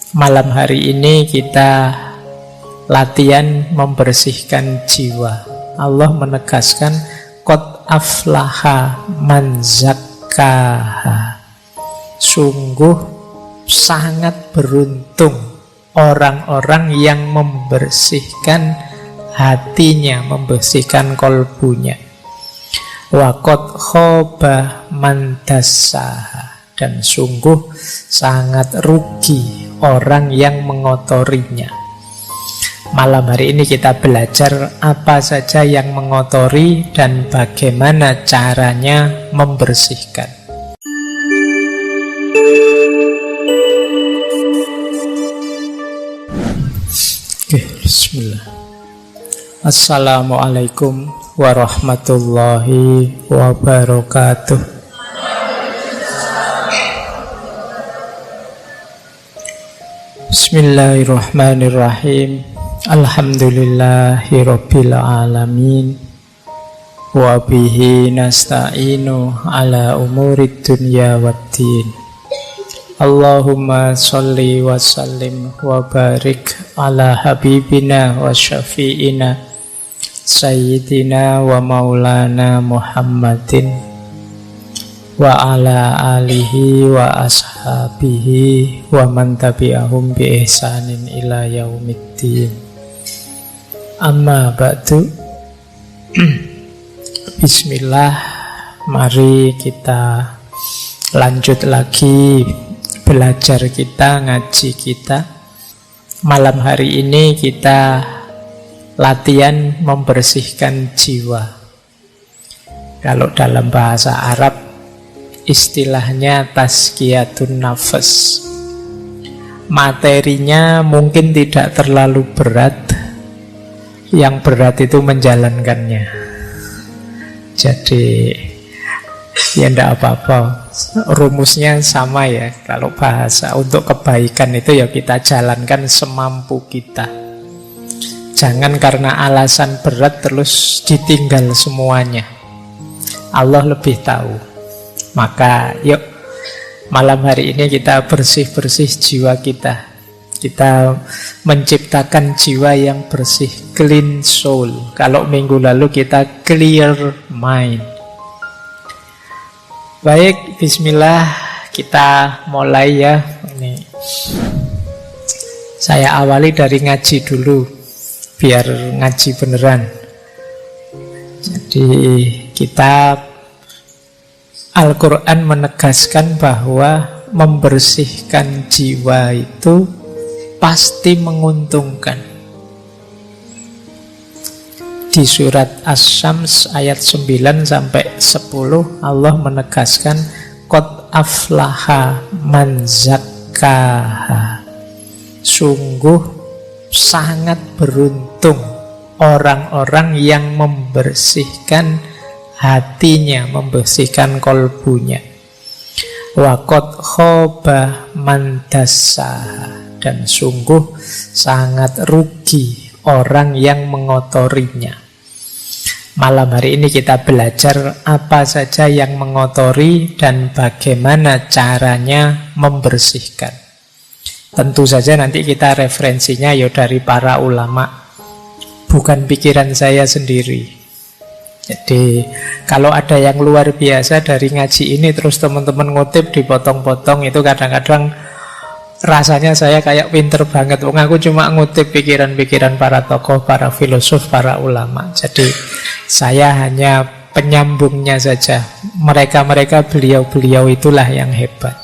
Malam hari ini kita latihan membersihkan jiwa. Allah menegaskan qad aflaha man zakkaha. Sungguh sangat beruntung orang-orang yang membersihkan hatinya, membersihkan kolbunya. Wa qad khaba man dassaha. Dan sungguh sangat rugi orang yang mengotorinya. Malam hari ini kita belajar apa saja yang mengotori dan bagaimana caranya membersihkan. Oke, bismillah. Assalamualaikum warahmatullahi wabarakatuh. Bismillahirrahmanirrahim. Alhamdulillahirabbil alamin. Wa bihi nasta'inu ala umurid dunya waddin. Allahumma sholli wa sallim wa barik ala habibina wa syafi'ina sayyidina wa maulana Muhammadin wa ala alihi wa ashabihi wa man tabi'ahum bi ihsanin ila yaumiddin. Amma ba'du. Bismillah, mari kita lanjut lagi belajar kita, ngaji kita. Malam hari ini kita latihan membersihkan jiwa. Kalau dalam bahasa Arab istilahnya tazkiyatun nafas. Materinya mungkin tidak terlalu berat. Yang berat itu menjalankannya. Jadi ya tidak apa-apa. Rumusnya sama ya. Kalau bahasa untuk kebaikan itu ya kita jalankan semampu kita. Jangan karena alasan berat terus ditinggal semuanya. Allah lebih tahu. Maka yuk malam hari ini kita bersih-bersih jiwa kita. Kita menciptakan jiwa yang bersih, clean soul. Kalau minggu lalu kita clear mind. Baik, bismillah, kita mulai ya. Ini saya awali dari ngaji dulu biar ngaji beneran. Jadi kita Al-Quran menegaskan bahwa membersihkan jiwa itu pasti menguntungkan. Di surat Asy-Syams ayat 9 sampai 10 Allah menegaskan qad aflaha man zakkaha. Sungguh sangat beruntung orang-orang yang membersihkan hatinya, membersihkan kolbunya. Wa qad khaba man dassaha. Dan sungguh sangat rugi orang yang mengotorinya. Malam hari ini kita belajar apa saja yang mengotori dan bagaimana caranya membersihkan. Tentu saja nanti kita referensinya ya dari para ulama, bukan pikiran saya sendiri. Jadi kalau ada yang luar biasa dari ngaji ini terus teman-teman ngutip dipotong-potong, itu kadang-kadang rasanya saya kayak pinter banget. Aku cuma ngutip pikiran-pikiran para tokoh, para filosof, para ulama. Jadi saya hanya penyambungnya saja. Mereka-mereka, beliau-beliau itulah yang hebat.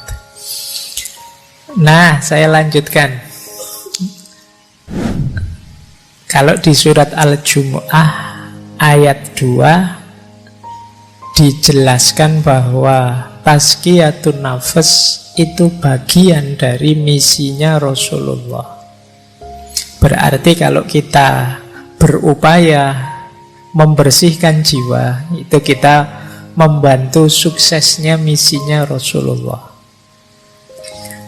Nah, saya lanjutkan. Kalau di surat Al-Jumu'ah ayat 2 dijelaskan bahwa tazkiyatun nafas itu bagian dari misinya Rasulullah. Berarti kalau kita berupaya membersihkan jiwa, itu kita membantu suksesnya misinya Rasulullah.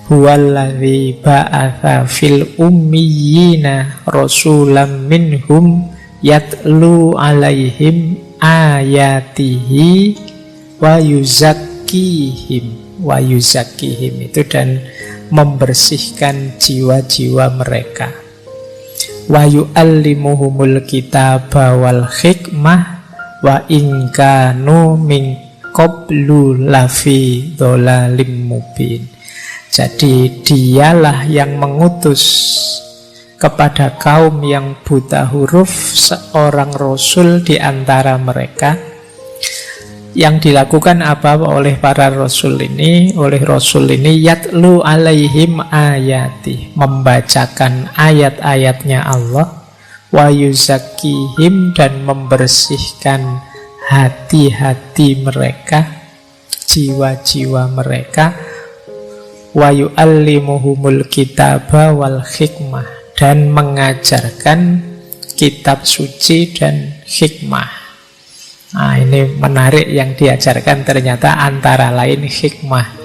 Huwallazi ba'atha fil ummiyina rasulam minhum yatlu alaihim ayatihi wa yuzakkihim. Wa yuzakkihim itu dan membersihkan jiwa-jiwa mereka. Wa yu'allimuhumul kitaba wal hikmah wa in kanu min qablu lafi dhalalim mubin. Jadi dialah yang mengutus kepada kaum yang buta huruf seorang rasul di antara mereka. Yang dilakukan apa oleh para rasul ini? Oleh rasul ini yatlu alaihim ayati, membacakan ayat-ayatnya Allah, wa yuzakkihim, dan membersihkan hati-hati mereka, jiwa-jiwa mereka, wa yu'allimuhumul kitaba wal hikmah, dan mengajarkan kitab suci dan hikmah. Nah, ini menarik, yang diajarkan ternyata antara lain hikmah.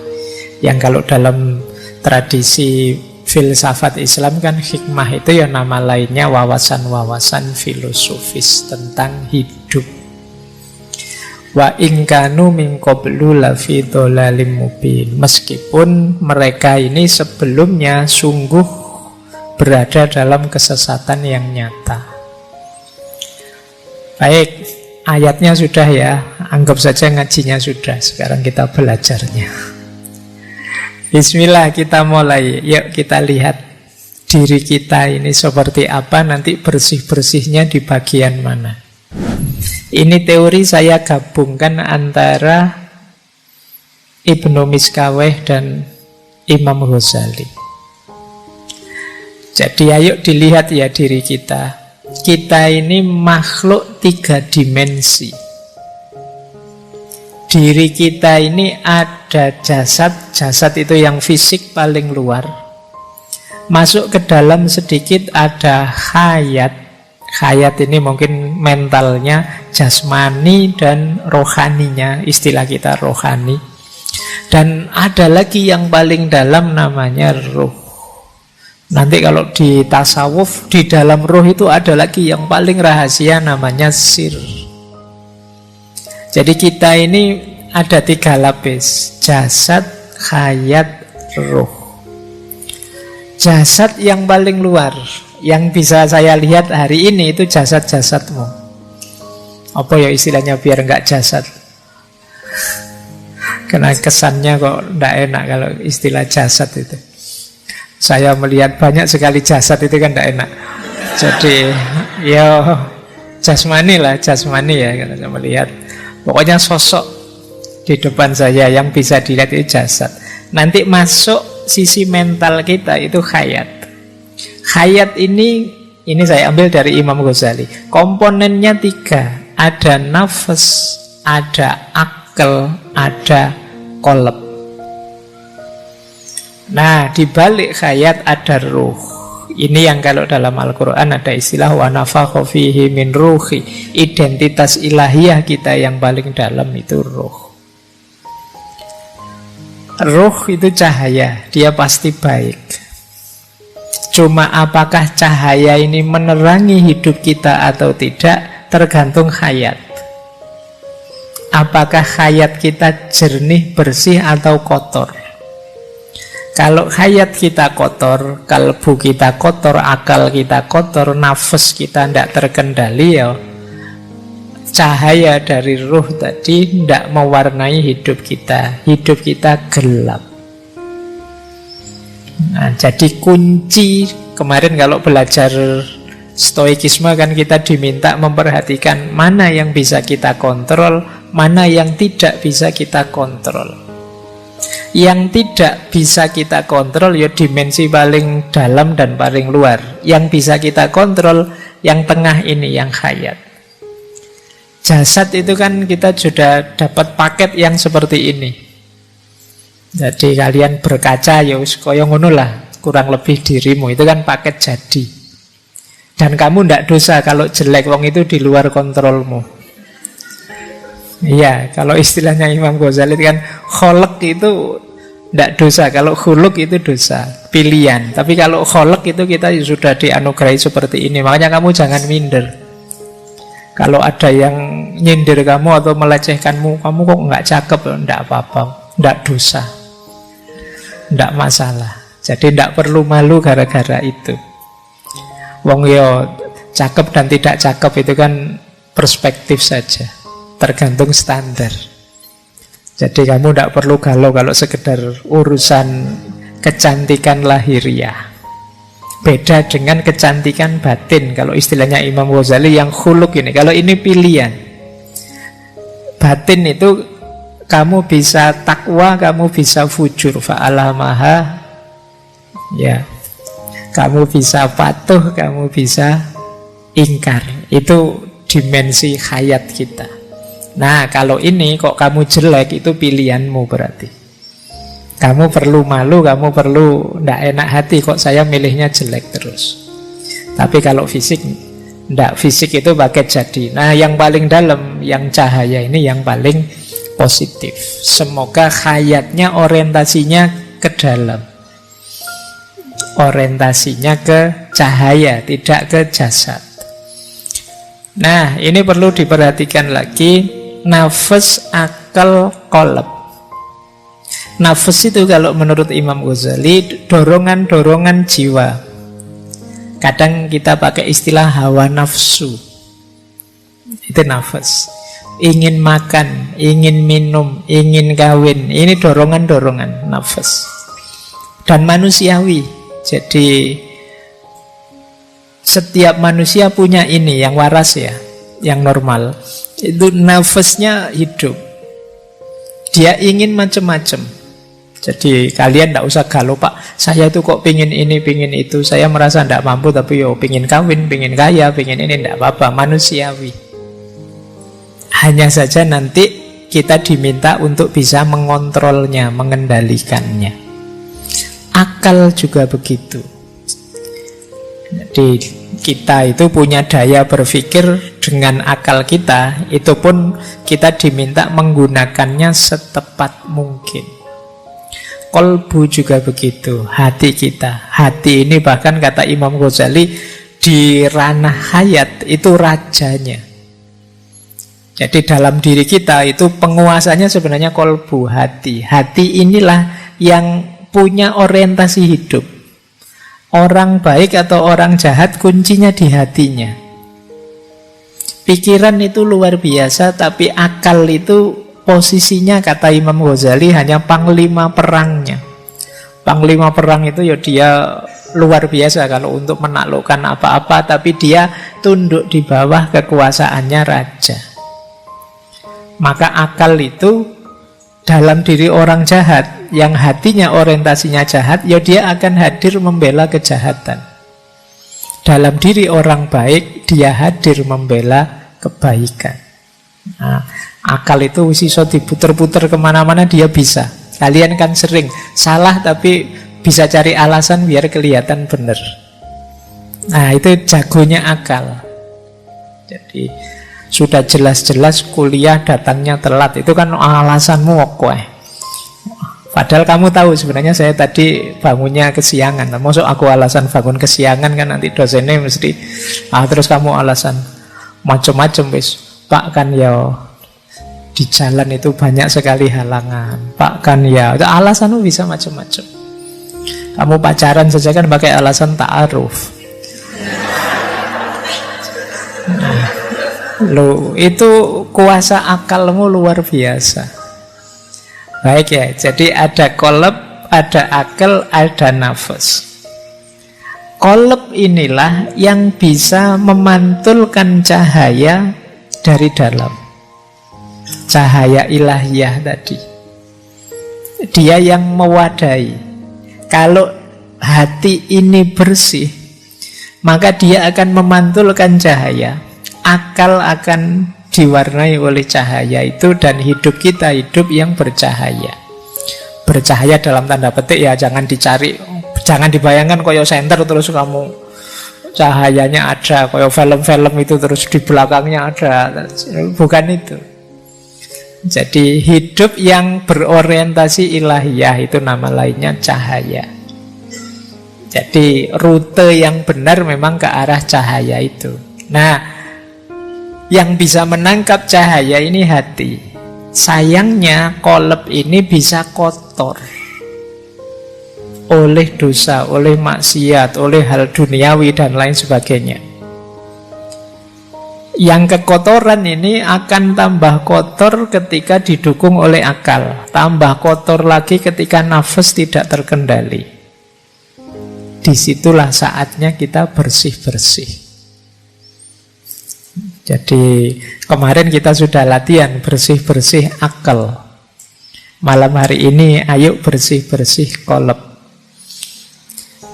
Yang kalau dalam tradisi filsafat Islam kan hikmah itu ya nama lainnya wawasan-wawasan filosofis tentang hidup. Wa in kanu min qablu lafi dhalalim mubin. Meskipun mereka ini sebelumnya sungguh berada dalam kesesatan yang nyata. Baik, ayatnya sudah ya, anggap saja ngajinya sudah. Sekarang kita belajarnya. Bismillah, kita mulai. Yuk kita lihat diri kita ini seperti apa, nanti bersih-bersihnya di bagian mana. Ini teori saya gabungkan antara Ibnu Miskaweh dan Imam Ghazali. Jadi ayo dilihat ya diri kita. Kita ini makhluk 3 dimensi. Diri kita ini ada jasad. Jasad itu yang fisik paling luar. Masuk ke dalam sedikit ada hayat. Hayat ini mungkin mentalnya, jasmani dan rohaninya. Istilah kita rohani. Dan ada lagi yang paling dalam namanya ruh. Nanti kalau di tasawuf, di dalam ruh itu ada lagi yang paling rahasia namanya sir. Jadi kita ini ada 3 lapis. Jasad, hayat, ruh. Jasad yang paling luar, yang bisa saya lihat hari ini itu jasad-jasadmu. Apa ya istilahnya biar enggak jasad? Karena kesannya kok enggak enak kalau istilah jasad itu. Saya melihat banyak sekali jasad itu kan tidak enak. Jadi ya jasmani lah, jasmani ya kalau saya melihat. Pokoknya sosok di depan saya yang bisa dilihat itu jasad. Nanti masuk sisi mental kita itu hayat. Hayat ini saya ambil dari Imam Ghazali. Komponennya 3. Ada nafas, ada akal, ada qalb. Nah, di balik hayat ada ruh. Ini yang kalau dalam Al-Quran ada istilah wa nafakha fihi min ruhi. Identitas ilahiyah kita yang paling dalam itu ruh. Ruh itu cahaya, dia pasti baik. Cuma apakah cahaya ini menerangi hidup kita atau tidak, tergantung hayat. Apakah hayat kita jernih, bersih atau kotor? Kalau hayat kita kotor, kalbu kita kotor, akal kita kotor, nafas kita tidak terkendali, ya cahaya dari ruh tadi tidak mewarnai hidup kita. Hidup kita gelap. Nah, jadi kunci kemarin kalau belajar stoikisme kan kita diminta memperhatikan mana yang bisa kita kontrol, mana yang tidak bisa kita kontrol. Yang tidak bisa kita kontrol ya dimensi paling dalam dan paling luar. Yang bisa kita kontrol yang tengah ini, yang hayat. Jasad itu kan kita sudah dapat paket yang seperti ini. Jadi kalian berkaca ya kaya ngono lah, kurang lebih dirimu itu kan paket jadi. Dan kamu ndak dosa kalau jelek, wong itu di luar kontrolmu. Iya, kalau istilahnya Imam Ghazali kan kholek itu tidak dosa, kalau khuluk itu dosa, pilihan. Tapi kalau kholek itu kita sudah dianugerahi seperti ini. Makanya kamu jangan minder. Kalau ada yang nyindir kamu atau melecehkanmu, kamu kok nggak cakep, tidak apa-apa, tidak dosa, tidak masalah. Jadi tidak perlu malu gara-gara itu. Wong yo cakep dan tidak cakep itu kan perspektif saja, tergantung standar. Jadi kamu tidak perlu galau kalau sekedar urusan kecantikan lahiriah. Beda dengan kecantikan batin. Kalau istilahnya Imam Ghazali yang khuluk ini, kalau ini pilihan. Batin itu kamu bisa takwa, kamu bisa fujur. Fa'alamaha, ya, kamu bisa patuh, kamu bisa ingkar. Itu dimensi hayat kita. Nah, kalau ini kok kamu jelek, itu pilihanmu berarti. Kamu perlu malu, kamu perlu ndak enak hati, kok saya milihnya jelek terus. Tapi kalau fisik, ndak, fisik itu pakai jadi. Nah, yang paling dalam, yang cahaya ini yang paling positif. Semoga hayatnya orientasinya ke dalam. Orientasinya ke cahaya, tidak ke jasad. Nah, ini perlu diperhatikan lagi. Nafas, akal, qalb. Nafas itu kalau menurut Imam Ghazali dorongan-dorongan jiwa. Kadang kita pakai istilah hawa nafsu. Itu nafas. Ingin makan, ingin minum, ingin kawin. Ini dorongan-dorongan nafas. Dan manusiawi. Jadi setiap manusia punya ini yang waras ya, yang normal. Itu nafasnya hidup. Dia ingin macam-macam. Jadi kalian tidak usah galau, Pak, saya itu kok pingin ini, pingin itu, saya merasa tidak mampu, tapi yo pingin kawin, pingin kaya, pingin ini, tidak apa-apa, manusiawi. Hanya saja nanti kita diminta untuk bisa mengontrolnya, mengendalikannya. Akal juga begitu. Jadi kita itu punya daya berpikir. Dengan akal kita, itu pun kita diminta menggunakannya setepat mungkin. Kolbu juga begitu, hati kita. Hati ini bahkan kata Imam Ghazali, di ranah hayat itu rajanya. Jadi dalam diri kita itu penguasanya sebenarnya kolbu, hati. Hati inilah yang punya orientasi hidup. Orang baik atau orang jahat kuncinya di hatinya. Pikiran itu luar biasa, tapi akal itu posisinya kata Imam Ghazali hanya panglima perangnya. Panglima perang itu ya dia luar biasa kalau untuk menaklukkan apa-apa, tapi dia tunduk di bawah kekuasaannya raja. Maka akal itu dalam diri orang jahat, yang hatinya orientasinya jahat, ya dia akan hadir membela kejahatan. Dalam diri orang baik, dia hadir membela kebaikan. Nah, akal itu iso diputer-puter kemana-mana dia bisa. Kalian kan sering salah tapi bisa cari alasan biar kelihatan benar. Nah, itu jagonya akal. Jadi sudah jelas-jelas kuliah datangnya telat, itu kan alasanmu kok. Padahal kamu tahu sebenarnya saya tadi bangunnya kesiangan. Maksud aku alasan bangun kesiangan kan nanti dosennya mesti terus kamu alasan macam-macam wis. Pak kan ya di jalan itu banyak sekali halangan. Pak kan ya alasanmu bisa macam-macam. Kamu pacaran saja kan pakai alasan ta'aruf. Loh, itu kuasa akalmu luar biasa. Baik ya, jadi ada qalb, ada akal, ada nafas. Qalb inilah yang bisa memantulkan cahaya dari dalam. Cahaya ilahiyah tadi. Dia yang mewadai. Kalau hati ini bersih, maka dia akan memantulkan cahaya. Akal akan diwarnai oleh cahaya itu, dan hidup kita hidup yang bercahaya. Bercahaya dalam tanda petik ya, jangan dicari, jangan dibayangkan koyo senter terus kamu cahayanya ada, koyo film-film itu terus di belakangnya ada. Bukan itu. Jadi hidup yang berorientasi ilahiyah itu nama lainnya cahaya. Jadi rute yang benar memang ke arah cahaya itu. Nah, yang bisa menangkap cahaya ini hati. Sayangnya qalb ini bisa kotor. oleh dosa, oleh maksiat, oleh hal duniawi dan lain sebagainya. Yang kekotoran ini akan tambah kotor ketika didukung oleh akal, tambah kotor lagi ketika nafas tidak terkendali. Disitulah saatnya kita bersih-bersih. Jadi kemarin kita sudah latihan bersih-bersih akal. Malam hari ini ayo bersih-bersih kolab,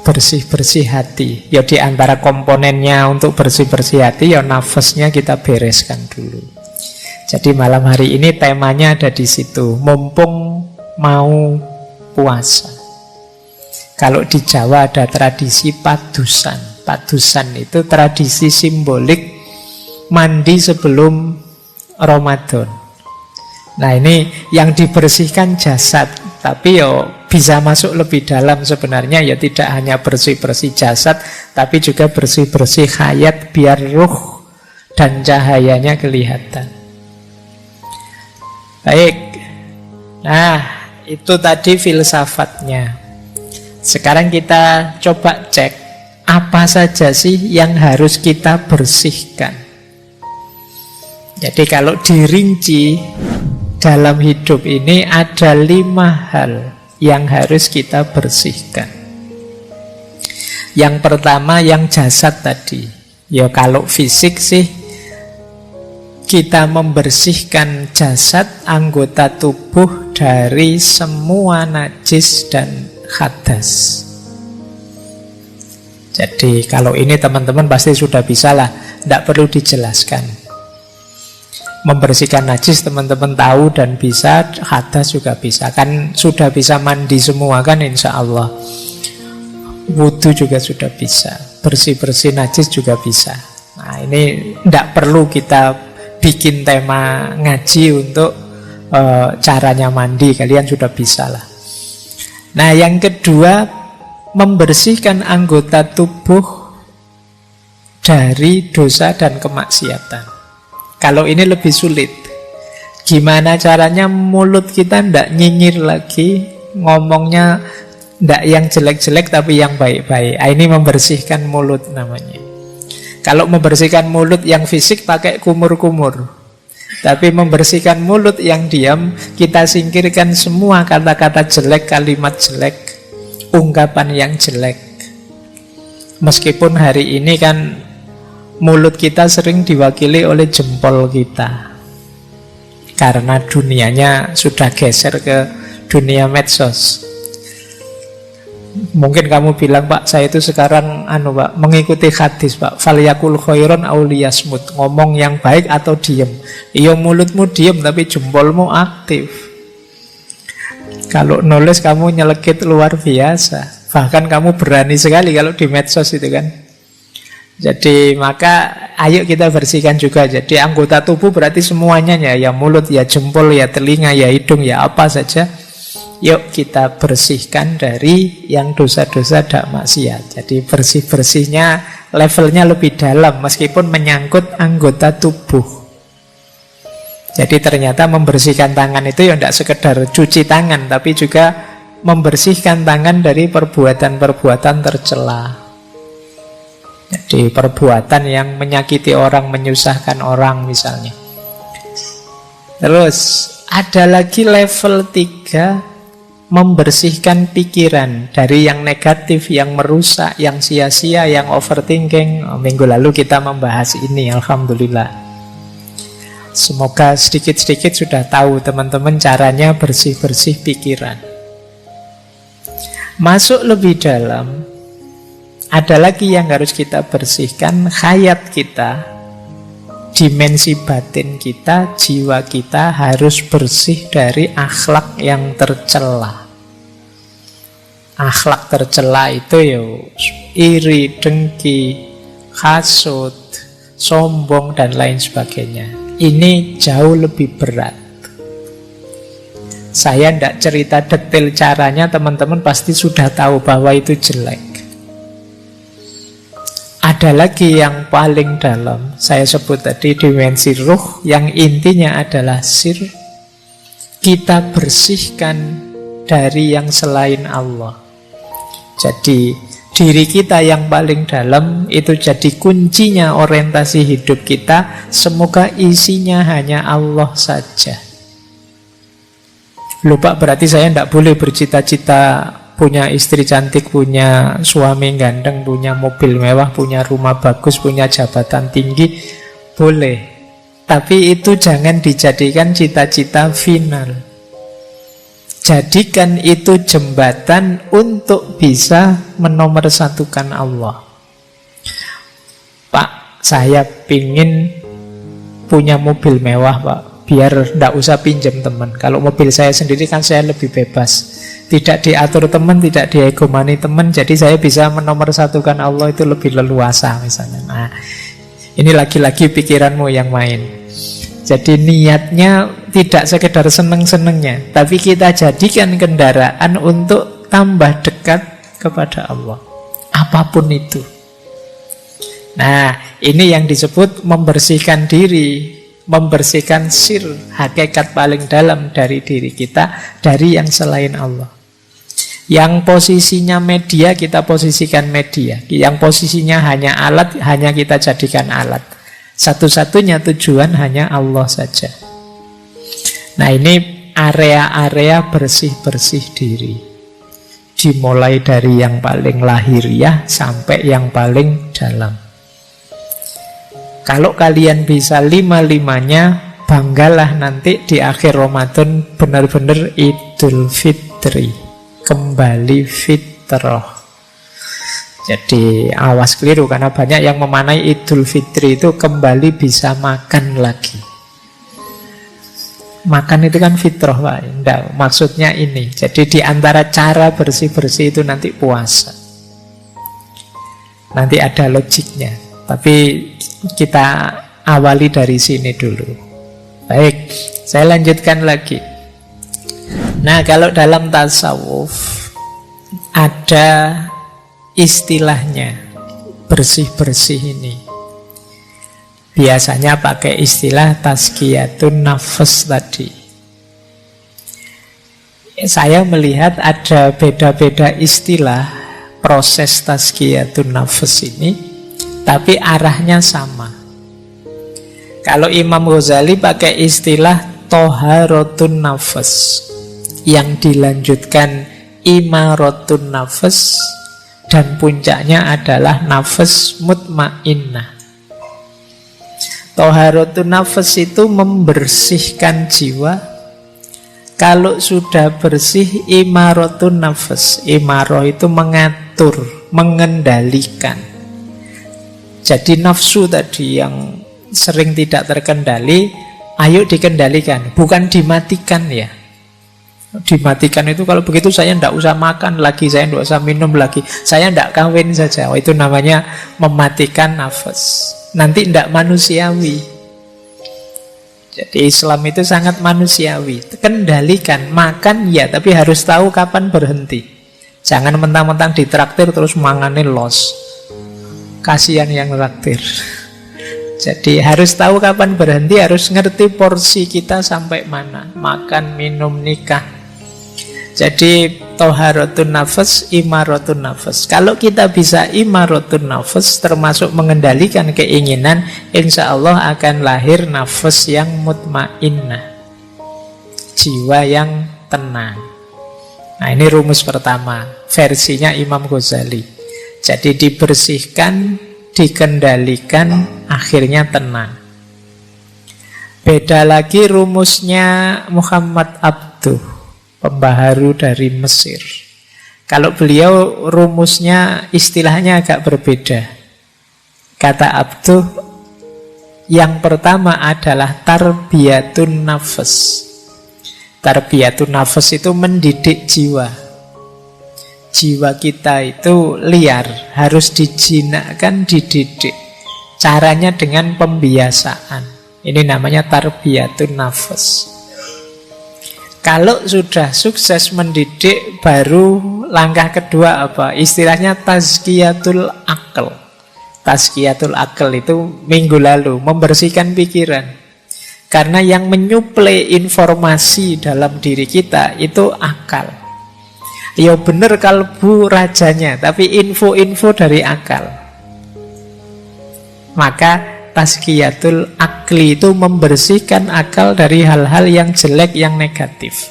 bersih-bersih hati. Ya di antara komponennya untuk bersih-bersih hati, ya nafasnya kita bereskan dulu. Jadi malam hari ini temanya ada di situ. Mumpung mau puasa. Kalau di Jawa ada tradisi padusan. Padusan itu tradisi simbolik mandi sebelum Ramadan. Nah ini yang dibersihkan jasad, tapi yo bisa masuk lebih dalam sebenarnya, ya tidak hanya bersih-bersih jasad, tapi juga bersih-bersih hayat biar ruh dan cahayanya kelihatan. Baik, nah itu tadi filsafatnya. Sekarang kita coba cek apa saja sih yang harus kita bersihkan. Jadi kalau dirinci dalam hidup ini ada 5 hal yang harus kita bersihkan. Yang pertama yang jasad tadi. Ya kalau fisik sih kita membersihkan jasad, anggota tubuh dari semua najis dan hadas. Jadi kalau ini teman-teman pasti sudah bisa lah, tidak perlu dijelaskan. Membersihkan najis teman-teman tahu dan bisa, hadas juga bisa. Kan sudah bisa mandi semua kan insya Allah. Wudu juga sudah bisa, bersih-bersih najis juga bisa. Nah ini tidak perlu kita bikin tema ngaji untuk caranya mandi, kalian sudah bisa lah. Nah yang kedua, membersihkan anggota tubuh dari dosa dan kemaksiatan. Kalau ini lebih sulit. Gimana caranya mulut kita tidak nyinyir lagi, ngomongnya tidak yang jelek-jelek tapi yang baik-baik. Ini membersihkan mulut namanya. Kalau membersihkan mulut yang fisik pakai kumur-kumur. Tapi membersihkan mulut yang diam, kita singkirkan semua kata-kata jelek, kalimat jelek, ungkapan yang jelek. Meskipun hari ini kan mulut kita sering diwakili oleh jempol kita, karena dunianya sudah geser ke dunia medsos. Mungkin kamu bilang, Pak, saya itu sekarang Pak, mengikuti hadis, Pak, falyakul khairon aw liyasmut, ngomong yang baik atau diem. Iya mulutmu diem tapi jempolmu aktif. Kalau nulis kamu nyelekit luar biasa. Bahkan kamu berani sekali kalau di medsos itu kan. Jadi maka ayo kita bersihkan juga. Jadi anggota tubuh berarti semuanya ya mulut, ya jempol, ya telinga, ya hidung, ya apa saja. Yuk kita bersihkan dari yang dosa-dosa dan maksiat. Jadi bersih-bersihnya levelnya lebih dalam meskipun menyangkut anggota tubuh. Jadi ternyata membersihkan tangan itu ya tidak sekedar cuci tangan, tapi juga membersihkan tangan dari perbuatan-perbuatan tercela. Jadi perbuatan yang menyakiti orang, menyusahkan orang misalnya. Terus ada lagi level 3, membersihkan pikiran dari yang negatif, yang merusak, yang sia-sia, yang overthinking. Minggu lalu kita membahas ini, alhamdulillah. Semoga sedikit-sedikit sudah tahu teman-teman caranya bersih-bersih pikiran. Masuk lebih dalam, ada lagi yang harus kita bersihkan, hayat kita, dimensi batin kita, jiwa kita harus bersih dari akhlak yang tercela. Akhlak tercela itu ya iri, dengki, hasut, sombong dan lain sebagainya. Ini jauh lebih berat. Saya tidak cerita detail caranya, teman-teman pasti sudah tahu bahwa itu jelek. Ada lagi yang paling dalam, saya sebut tadi dimensi ruh, yang intinya adalah sir. Kita bersihkan dari yang selain Allah. Jadi diri kita yang paling dalam itu jadi kuncinya orientasi hidup kita. Semoga isinya hanya Allah saja. Lupa berarti saya tidak boleh bercita-cita punya istri cantik, punya suami ganteng, punya mobil mewah, punya rumah bagus, punya jabatan tinggi. Boleh, tapi itu jangan dijadikan cita-cita final. Jadikan itu jembatan untuk bisa menomorsatukan Allah. Pak, saya pingin punya mobil mewah, Pak. Biar tidak usah pinjam teman. Kalau mobil saya sendiri kan saya lebih bebas. Tidak diatur teman, tidak diegomani teman. Jadi saya bisa menomorsatukan Allah itu lebih leluasa misalnya. Nah, ini lagi-lagi pikiranmu yang main. Jadi niatnya tidak sekedar seneng-senengnya, tapi kita jadikan kendaraan untuk tambah dekat kepada Allah. Apapun itu. Nah, ini yang disebut membersihkan diri, membersihkan sir, hakikat paling dalam dari diri kita, dari yang selain Allah. Yang posisinya media, kita posisikan media. Yang posisinya hanya alat, hanya kita jadikan alat. Satu-satunya tujuan hanya Allah saja. Nah, ini area-area bersih-bersih diri. Dimulai dari yang paling lahiriah sampai yang paling dalam. Kalau kalian bisa lima-limanya, banggalah nanti di akhir Ramadan benar-benar Idul Fitri. Kembali fitrah. Jadi awas keliru, karena banyak yang memaknai Idul Fitri itu kembali bisa makan lagi. Makan itu kan fitrah, Pak. Enggak, maksudnya ini. Jadi di antara cara bersih-bersih itu nanti puasa. Nanti ada logiknya. Tapi kita awali dari sini dulu. Baik, saya lanjutkan lagi. Nah, kalau dalam tasawuf ada istilahnya bersih-bersih ini. Biasanya pakai istilah tazkiyatun nafs tadi. Saya melihat ada beda-beda istilah proses tazkiyatun nafs ini, tapi arahnya sama. Kalau Imam Ghazali pakai istilah toharatun nafs, yang dilanjutkan imaratun nafs, dan puncaknya adalah nafas mutmainnah. Toharatun nafas itu membersihkan jiwa. Kalau sudah bersih, imaratun nafas. Imarah itu mengatur, mengendalikan. Jadi nafsu tadi yang sering tidak terkendali, ayo dikendalikan, bukan dimatikan ya. Dimatikan itu kalau begitu saya tidak usah makan lagi, saya tidak usah minum lagi, saya tidak kawin saja. Itu namanya mematikan nafas. Nanti tidak manusiawi. Jadi Islam itu sangat manusiawi. Kendalikan, makan ya, tapi harus tahu kapan berhenti. Jangan mentang-mentang ditraktir terus manganin los. Kasihan yang traktir. Jadi harus tahu kapan berhenti, harus ngerti porsi kita sampai mana. Makan, minum, nikah. Jadi toharatun nafas, imaratun nafas. Kalau kita bisa imaratun nafas, termasuk mengendalikan keinginan, insya Allah akan lahir nafas yang mutmainnah, jiwa yang tenang. Nah, ini rumus pertama, versinya Imam Ghazali. Jadi dibersihkan, dikendalikan, akhirnya tenang. Beda lagi rumusnya Muhammad Abduh, pembaharu dari Mesir. Kalau beliau rumusnya istilahnya agak berbeda. Kata Abduh, yang pertama adalah tarbiyatun nafas. Tarbiyatun nafas itu mendidik jiwa. Jiwa kita itu liar, harus dijinakkan, dididik. Caranya dengan pembiasaan. Ini namanya tarbiyatun nafas. Kalau sudah sukses mendidik, baru langkah kedua apa? Istilahnya tazkiyatul akal. Tazkiyatul akal itu minggu lalu, membersihkan pikiran. Karena yang menyuplai informasi dalam diri kita itu akal. Ya bener kalbu rajanya, tapi info-info dari akal. Maka tazkiyatul akli itu membersihkan akal dari hal-hal yang jelek, yang negatif.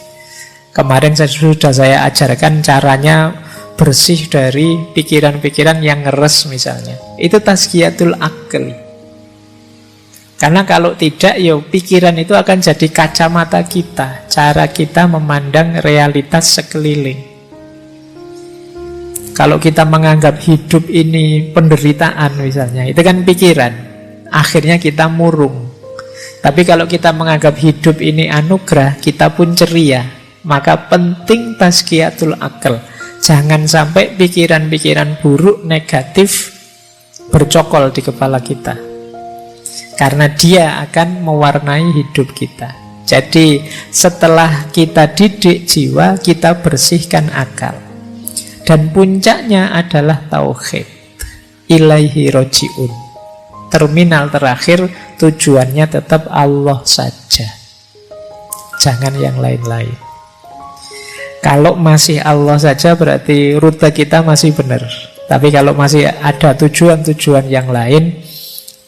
Kemarin sudah saya ajarkan caranya bersih dari pikiran-pikiran yang ngeres misalnya. Itu tazkiyatul akli. Karena kalau tidak, ya pikiran itu akan jadi kacamata kita, cara kita memandang realitas sekeliling. Kalau kita menganggap hidup ini penderitaan misalnya, itu kan pikiran. Akhirnya kita murung. Tapi kalau kita menganggap hidup ini anugerah, kita pun ceria. Maka penting tazkiyatul akal. Jangan sampai pikiran-pikiran buruk, negatif bercokol di kepala kita. Karena dia akan mewarnai hidup kita. Jadi setelah kita didik jiwa, kita bersihkan akal. Dan puncaknya adalah tauhid. Ilaihi roji'un. Terminal terakhir tujuannya tetap Allah saja. Jangan yang lain-lain. Kalau masih Allah saja berarti rute kita masih benar. Tapi kalau masih ada tujuan-tujuan yang lain,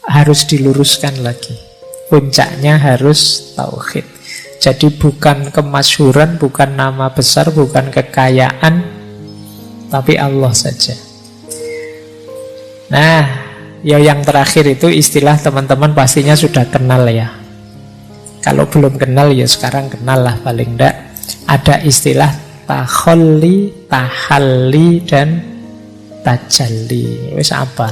harus diluruskan lagi. Puncaknya harus tauhid. Jadi bukan kemasyhuran, bukan nama besar, bukan kekayaan, tapi Allah saja. Nah, ya yang terakhir itu istilah teman-teman pastinya sudah kenal ya. Kalau belum kenal ya sekarang kenal lah paling enggak. Ada istilah takholli, tahalli, dan tajalli. Wis apal.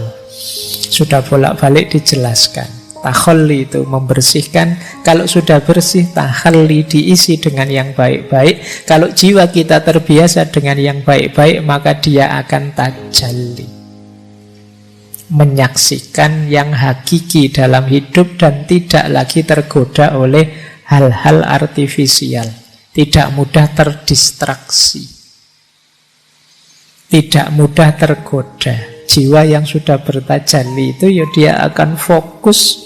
Sudah bolak-balik dijelaskan. Takholli itu membersihkan. Kalau sudah bersih, tahalli diisi dengan yang baik-baik. Kalau jiwa kita terbiasa dengan yang baik-baik, maka dia akan tajalli, menyaksikan yang hakiki dalam hidup dan tidak lagi tergoda oleh hal-hal artifisial. Tidak mudah terdistraksi, tidak mudah tergoda. Jiwa yang sudah bertajalli itu ya dia akan fokus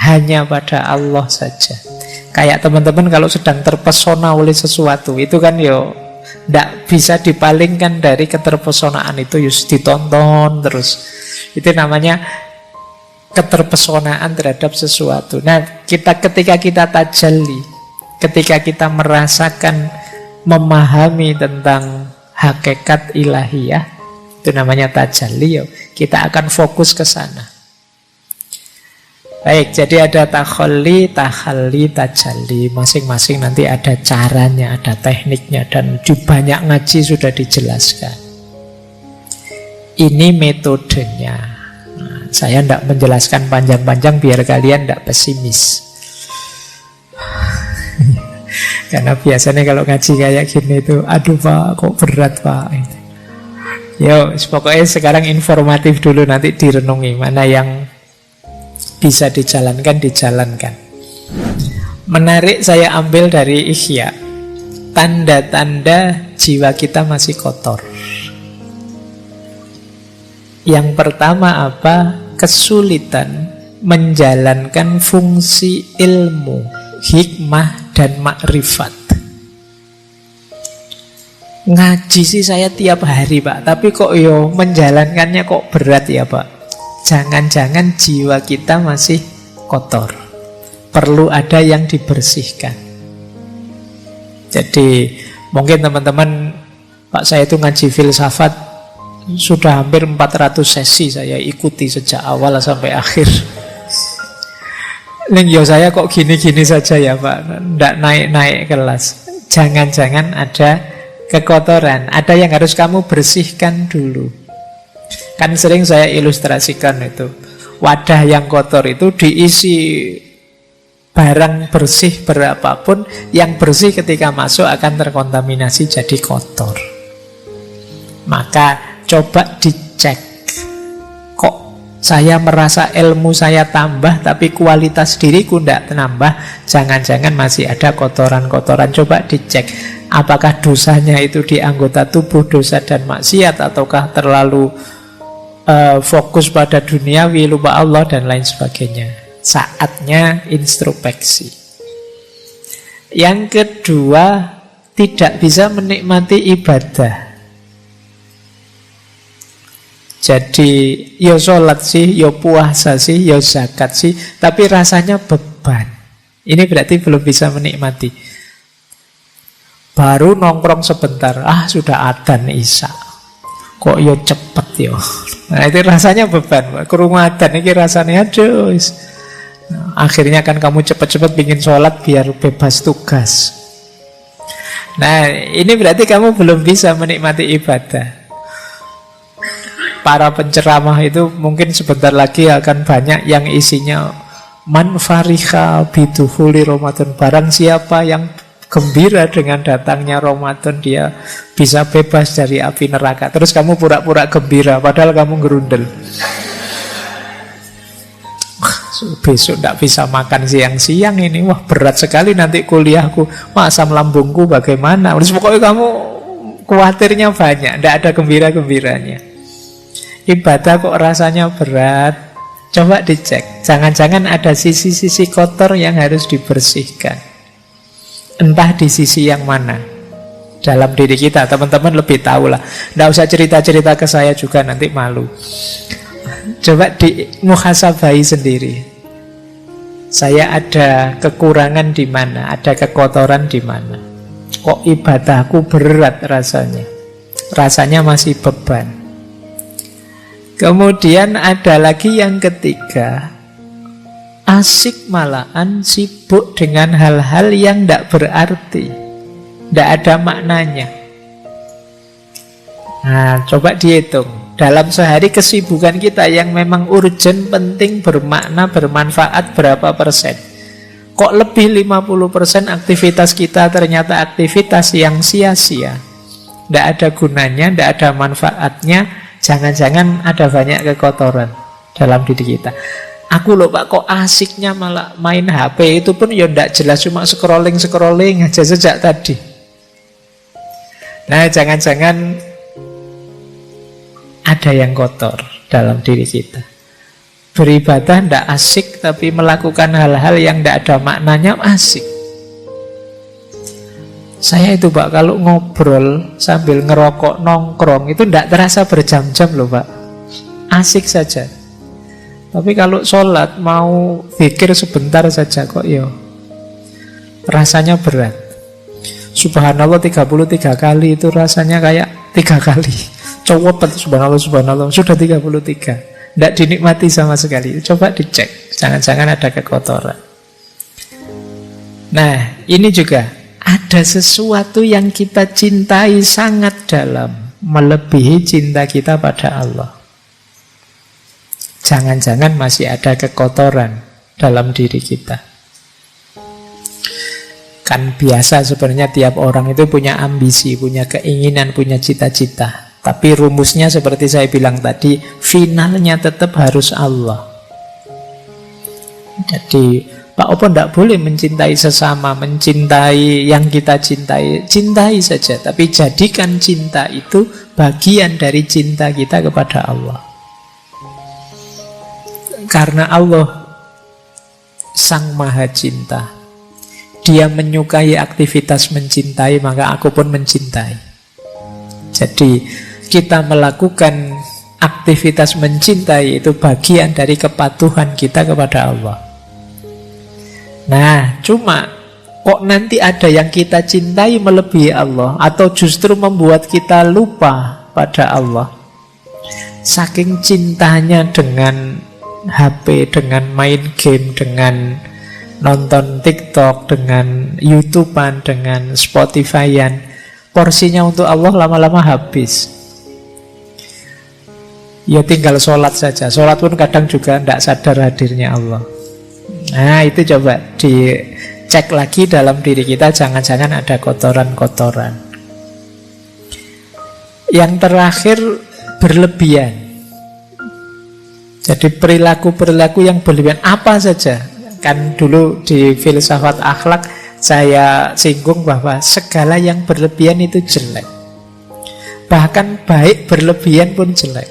hanya pada Allah saja. Kayak teman-teman kalau sedang terpesona oleh sesuatu, itu kan ya tidak bisa dipalingkan dari keterpesonaan itu, ya ditonton terus. Itu namanya keterpesonaan terhadap sesuatu. Nah, ketika kita tajalli, ketika kita merasakan, memahami tentang hakikat ilahiyah, itu namanya tajalli, kita akan fokus ke sana. Baik, jadi ada takholli, tahalli, tajalli. Masing-masing nanti ada caranya, ada tekniknya, dan di banyak ngaji sudah dijelaskan. Ini metodenya. Nah, saya tidak menjelaskan panjang-panjang biar kalian tidak pesimis. Karena biasanya kalau ngaji kayak gini itu, aduh Pak, kok berat Pak. Yo, pokoknya sekarang informatif dulu, nanti direnungi mana yang bisa dijalankan, dijalankan. Menarik saya ambil dari Ihya. Tanda-tanda jiwa kita masih kotor. Yang pertama apa? Kesulitan menjalankan fungsi ilmu, hikmah, dan makrifat. Ngaji sih saya tiap hari Pak, tapi kok menjalankannya kok berat ya Pak. Jangan-jangan jiwa kita masih kotor, perlu ada yang dibersihkan. Jadi mungkin teman-teman, Pak saya itu ngaji filsafat sudah hampir 400 sesi saya ikuti sejak awal sampai akhir. Saya kok gini-gini saja ya Pak, tidak naik-naik kelas. Jangan-jangan ada kekotoran, ada yang harus kamu bersihkan dulu. Kan sering saya ilustrasikan itu, wadah yang kotor itu diisi barang bersih berapapun, yang bersih ketika masuk akan terkontaminasi jadi kotor. Maka coba dicek, kok saya merasa ilmu saya tambah tapi kualitas diriku tidak nambah. Jangan-jangan masih ada kotoran-kotoran. Coba dicek, apakah dosanya itu di anggota tubuh, dosa dan maksiat, ataukah terlalu fokus pada duniawi, lupa Allah dan lain sebagainya. Saatnya introspeksi. Yang kedua, tidak bisa menikmati ibadah. Jadi yo sholat sih, yo puasa sih, yo zakat sih, tapi rasanya beban. Ini berarti belum bisa menikmati. Baru nongkrong sebentar, sudah adzan isya. Kok yo cepet yo. Nah itu rasanya beban. Krungu adzan ini rasanya aduh. Nah, akhirnya kan kamu cepet-cepet bikin sholat biar bebas tugas. Nah ini berarti kamu belum bisa menikmati ibadah. Para penceramah itu mungkin sebentar lagi akan banyak yang isinya man fariha bidukhuli Ramadan. Barang siapa yang gembira dengan datangnya Ramadan, dia bisa bebas dari api neraka. Terus kamu pura-pura gembira padahal kamu gerundel. Besok tidak bisa makan siang-siang ini. Wah berat sekali nanti kuliahku. Asam lambungku bagaimana? Terus pokoknya kamu khawatirnya banyak, tidak ada gembira-gembiranya. Ibadah kok rasanya berat. Coba dicek, jangan-jangan ada sisi-sisi kotor yang harus dibersihkan. Entah di sisi yang mana dalam diri kita. Teman-teman lebih tahu lah. Tidak usah cerita-cerita ke saya juga, nanti malu. Coba di muhasabahi sendiri. Saya ada kekurangan di mana, ada kekotoran di mana. Kok ibadahku berat rasanya. Rasanya masih beban. Kemudian ada lagi yang ketiga, asik malahan sibuk dengan hal-hal yang tidak berarti, tidak ada maknanya. Nah, coba dihitung. Dalam sehari kesibukan kita yang memang urgent, penting, bermakna, bermanfaat berapa persen? Kok lebih 50% aktivitas kita ternyata aktivitas yang sia-sia, tidak ada gunanya, tidak ada manfaatnya. Jangan-jangan ada banyak kekotoran dalam diri kita. Aku loh Pak, kok asiknya malah main HP, itu pun ya tidak jelas, cuma scrolling aja sejak tadi. Nah jangan-jangan ada yang kotor dalam diri kita. Beribadah tidak asik, tapi melakukan hal-hal yang tidak ada maknanya asik. Saya itu Pak, kalau ngobrol sambil ngerokok, nongkrong, itu tidak terasa berjam-jam loh Pak. Asik saja. Tapi kalau sholat, mau pikir sebentar saja kok yo, rasanya berat. Subhanallah 33 kali itu rasanya kayak 3 kali. Coba subhanallah, subhanallah, sudah 33. Tidak dinikmati sama sekali. Coba dicek, jangan-jangan ada kekotoran. Nah, ini juga ada sesuatu yang kita cintai sangat dalam, melebihi cinta kita pada Allah. Jangan-jangan masih ada kekotoran dalam diri kita. Kan biasa sebenarnya tiap orang itu punya ambisi, punya keinginan, punya cita-cita. Tapi rumusnya seperti saya bilang tadi, finalnya tetap harus Allah. Jadi Pak Opo tidak boleh mencintai sesama, mencintai yang kita cintai. Cintai saja, tapi jadikan cinta itu bagian dari cinta kita kepada Allah. Karena Allah Sang Maha Cinta, Dia menyukai aktivitas mencintai, maka aku pun mencintai. Jadi kita melakukan aktivitas mencintai itu bagian dari kepatuhan kita kepada Allah. Nah, cuma kok nanti ada yang kita cintai melebihi Allah, atau justru membuat kita lupa pada Allah. Saking cintanya dengan HP, dengan main game, dengan nonton TikTok, dengan YouTubean, dengan Spotify-an, porsinya untuk Allah lama-lama habis. Ya tinggal sholat saja. Sholat pun kadang juga tidak sadar hadirnya Allah. Nah itu coba dicek lagi dalam diri kita, jangan-jangan ada kotoran-kotoran. Yang terakhir, berlebihan. Jadi perilaku-perilaku yang berlebihan apa saja. Kan dulu di filsafat akhlak saya singgung bahwa segala yang berlebihan itu jelek. Bahkan baik berlebihan pun jelek.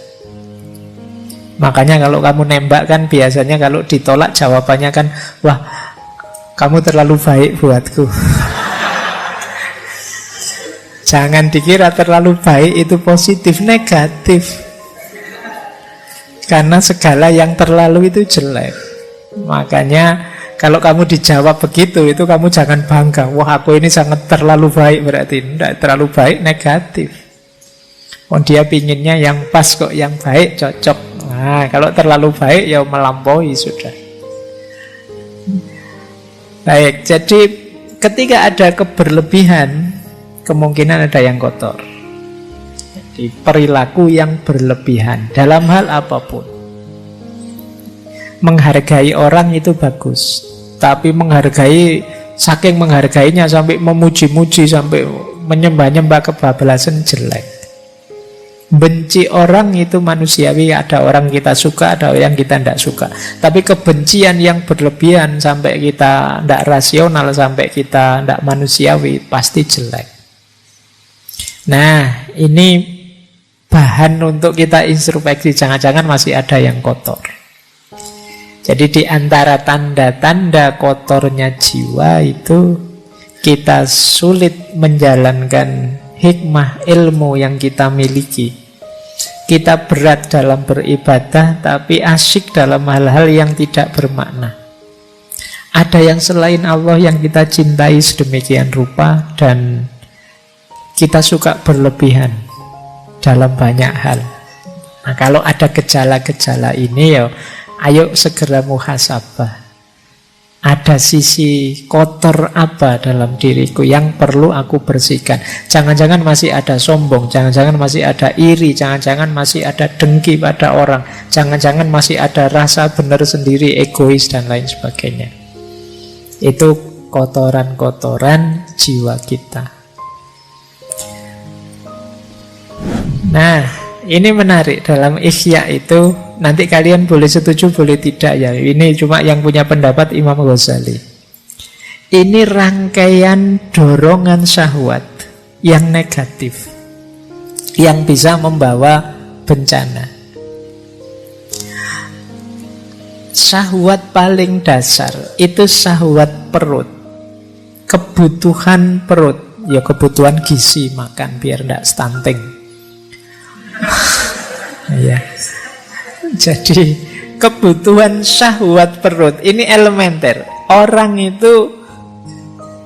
Makanya kalau kamu nembak kan biasanya kalau ditolak jawabannya kan, wah kamu terlalu baik buatku. Jangan dikira terlalu baik itu positif, negatif. Karena segala yang terlalu itu jelek. Makanya kalau kamu dijawab begitu, itu kamu jangan bangga. Wah, aku ini sangat terlalu baik, berarti tidak terlalu baik, negatif. Oh, dia pinginnya yang pas kok, yang baik, cocok. Nah, kalau terlalu baik ya melampaui sudah. Baik, jadi ketika ada keberlebihan, kemungkinan ada yang kotor. Jadi perilaku yang berlebihan dalam hal apapun. Menghargai orang itu bagus, tapi saking menghargainya sampai memuji-muji, sampai menyembah-nyembah kebablasan, jelek. Benci orang itu manusiawi, ada orang kita suka, ada yang kita tidak suka. Tapi kebencian yang berlebihan sampai kita tidak rasional, sampai kita tidak manusiawi, pasti jelek. Nah, ini bahan untuk kita introspeksi, jangan-jangan masih ada yang kotor. Jadi di antara tanda-tanda kotornya jiwa itu, kita sulit menjalankan hikmah ilmu yang kita miliki. Kita berat dalam beribadah, tapi asyik dalam hal-hal yang tidak bermakna. Ada yang selain Allah yang kita cintai sedemikian rupa, dan kita suka berlebihan dalam banyak hal. Nah, kalau ada gejala-gejala ini, ya ayo segera muhasabah. Ada sisi kotor apa dalam diriku yang perlu aku bersihkan. Jangan-jangan masih ada sombong, jangan-jangan masih ada iri, jangan-jangan masih ada dengki pada orang, jangan-jangan masih ada rasa benar sendiri, egois, dan lain sebagainya. Itu kotoran-kotoran jiwa kita. Nah, ini menarik. Dalam Ihya itu, nanti kalian boleh setuju, boleh tidak ya. Ini cuma yang punya pendapat Imam Ghazali. Ini rangkaian dorongan syahwat yang negatif, yang bisa membawa bencana. Syahwat paling dasar itu syahwat perut, kebutuhan perut. Ya kebutuhan gizi, makan biar tidak stunting. Ya. Jadi kebutuhan syahwat perut ini elementer. Orang itu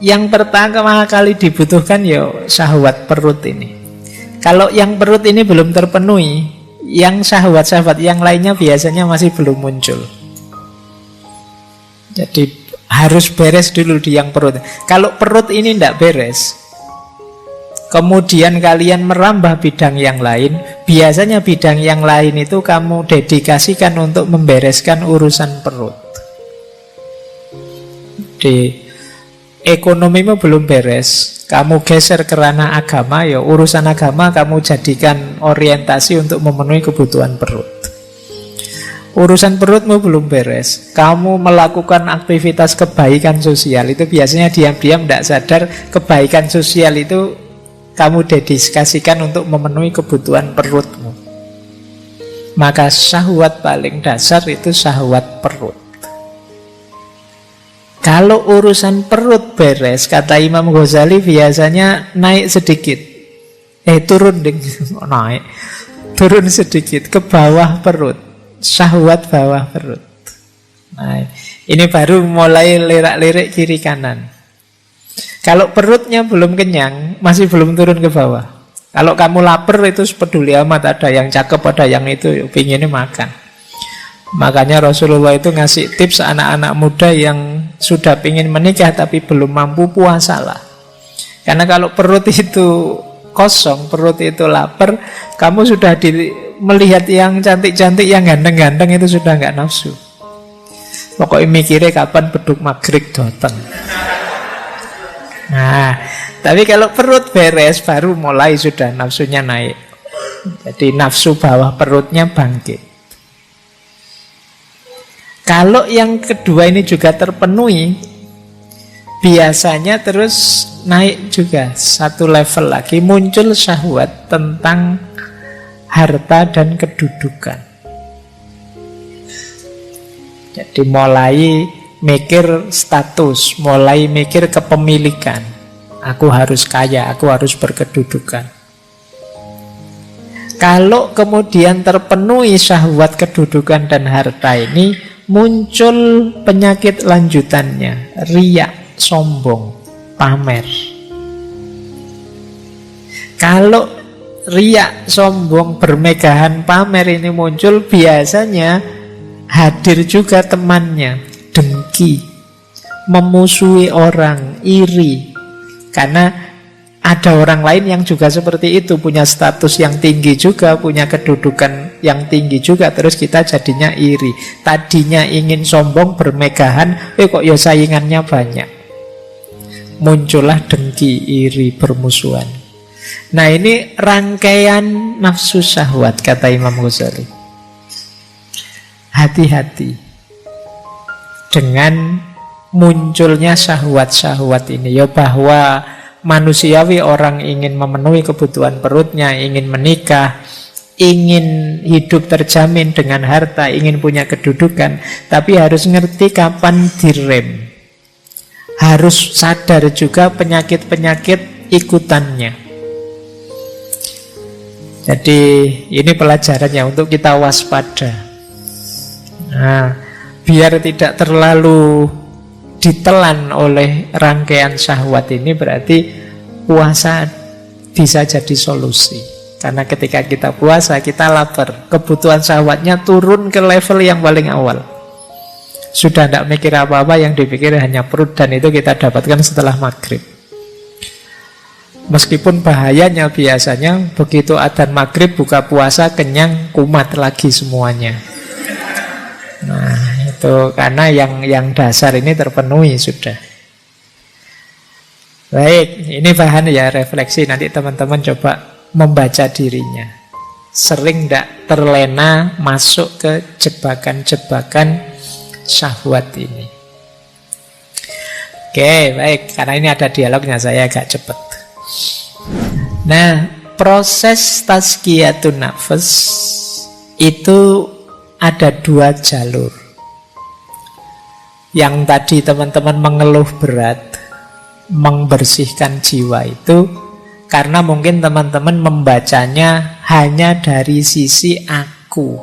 yang pertama kali dibutuhkan ya syahwat perut ini. Kalau yang perut ini belum terpenuhi, yang syahwat-syahwat yang lainnya biasanya masih belum muncul. Jadi harus beres dulu di yang perut. Kalau perut ini tidak beres, kemudian kalian merambah bidang yang lain, biasanya bidang yang lain itu kamu dedikasikan untuk membereskan urusan perut. Di ekonomimu belum beres, kamu geser ke ranah agama, ya urusan agama kamu jadikan orientasi untuk memenuhi kebutuhan perut. Urusan perutmu belum beres, kamu melakukan aktivitas kebaikan sosial, itu biasanya diam-diam tidak sadar kebaikan sosial itu kamu dedikasikan untuk memenuhi kebutuhan perutmu. Maka syahwat paling dasar itu syahwat perut. Kalau urusan perut beres, kata Imam Ghazali, biasanya naik sedikit. Turun sedikit ke bawah perut. Syahwat bawah perut. Nah, ini baru mulai lirak-lirik kiri kanan. Kalau perutnya belum kenyang, masih belum turun ke bawah. Kalau kamu lapar itu peduli amat, ada yang cakep, ada yang itu pinginnya makan. Makanya Rasulullah itu ngasih tips anak-anak muda yang sudah pingin menikah tapi belum mampu, puasalah. Karena kalau perut itu kosong, perut itu lapar, kamu sudah melihat yang cantik-cantik, yang ganteng-ganteng itu sudah nggak nafsu. Pokoknya mikirnya kapan beduk maghrib datang. Nah, tapi kalau perut beres baru mulai sudah nafsunya naik. Jadi nafsu bawah perutnya bangkit. Kalau yang kedua ini juga terpenuhi, biasanya terus naik juga satu level lagi, muncul syahwat tentang harta dan kedudukan. Jadi mulai mikir status, mulai mikir kepemilikan. Aku harus kaya, aku harus berkedudukan. Kalau kemudian terpenuhi syahwat kedudukan dan harta ini, muncul penyakit lanjutannya, riya, sombong, pamer. Kalau riya, sombong, bermegahan, pamer ini muncul, biasanya hadir juga temannya, dengki, memusuhi orang, iri. Karena ada orang lain yang juga seperti itu, punya status yang tinggi juga, punya kedudukan yang tinggi juga, terus kita jadinya iri. Tadinya ingin sombong, bermegahan, kok ya saingannya banyak. Muncullah dengki, iri, bermusuhan. Nah, ini rangkaian nafsu syahwat, kata Imam Ghazali. Hati-hati dengan munculnya syahwat-syahwat ini, ya, bahwa manusiawi orang ingin memenuhi kebutuhan perutnya, ingin menikah, ingin hidup terjamin dengan harta, ingin punya kedudukan, tapi harus ngerti kapan direm. Harus sadar juga penyakit-penyakit ikutannya. Jadi ini pelajarannya untuk kita waspada. Nah, biar tidak terlalu ditelan oleh rangkaian syahwat ini, berarti puasa bisa jadi solusi. Karena ketika kita puasa, kita lapar, kebutuhan syahwatnya turun ke level yang paling awal. Sudah tidak mikir apa-apa, yang dipikir hanya perut, dan itu kita dapatkan setelah maghrib. Meskipun bahayanya biasanya begitu adzan maghrib, buka puasa, kenyang, kumat lagi semuanya. Nah, itu karena yang dasar ini terpenuhi sudah. Baik, ini bahan ya refleksi. Nanti teman-teman coba membaca dirinya. Sering tidak terlena masuk ke jebakan-jebakan syahwat ini. Oke, baik. Karena ini ada dialognya, saya agak cepat. Nah, proses tazkiyatun nafs itu ada dua jalur. Yang tadi teman-teman mengeluh berat, membersihkan jiwa itu karena mungkin teman-teman membacanya hanya dari sisi aku,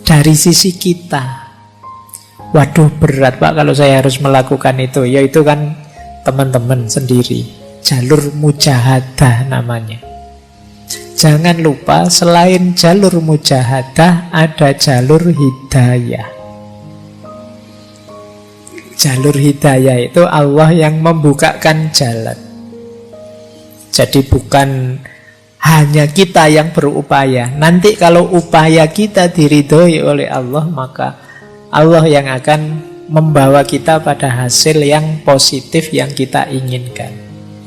dari sisi kita. Waduh, berat Pak kalau saya harus melakukan itu. Ya itu kan teman-teman sendiri, jalur mujahadah namanya. Jangan lupa selain jalur mujahadah ada jalur hidayah. Jalur hidayah itu Allah yang membukakan jalan. Jadi bukan hanya kita yang berupaya. Nanti kalau upaya kita diridhoi oleh Allah, maka Allah yang akan membawa kita pada hasil yang positif yang kita inginkan.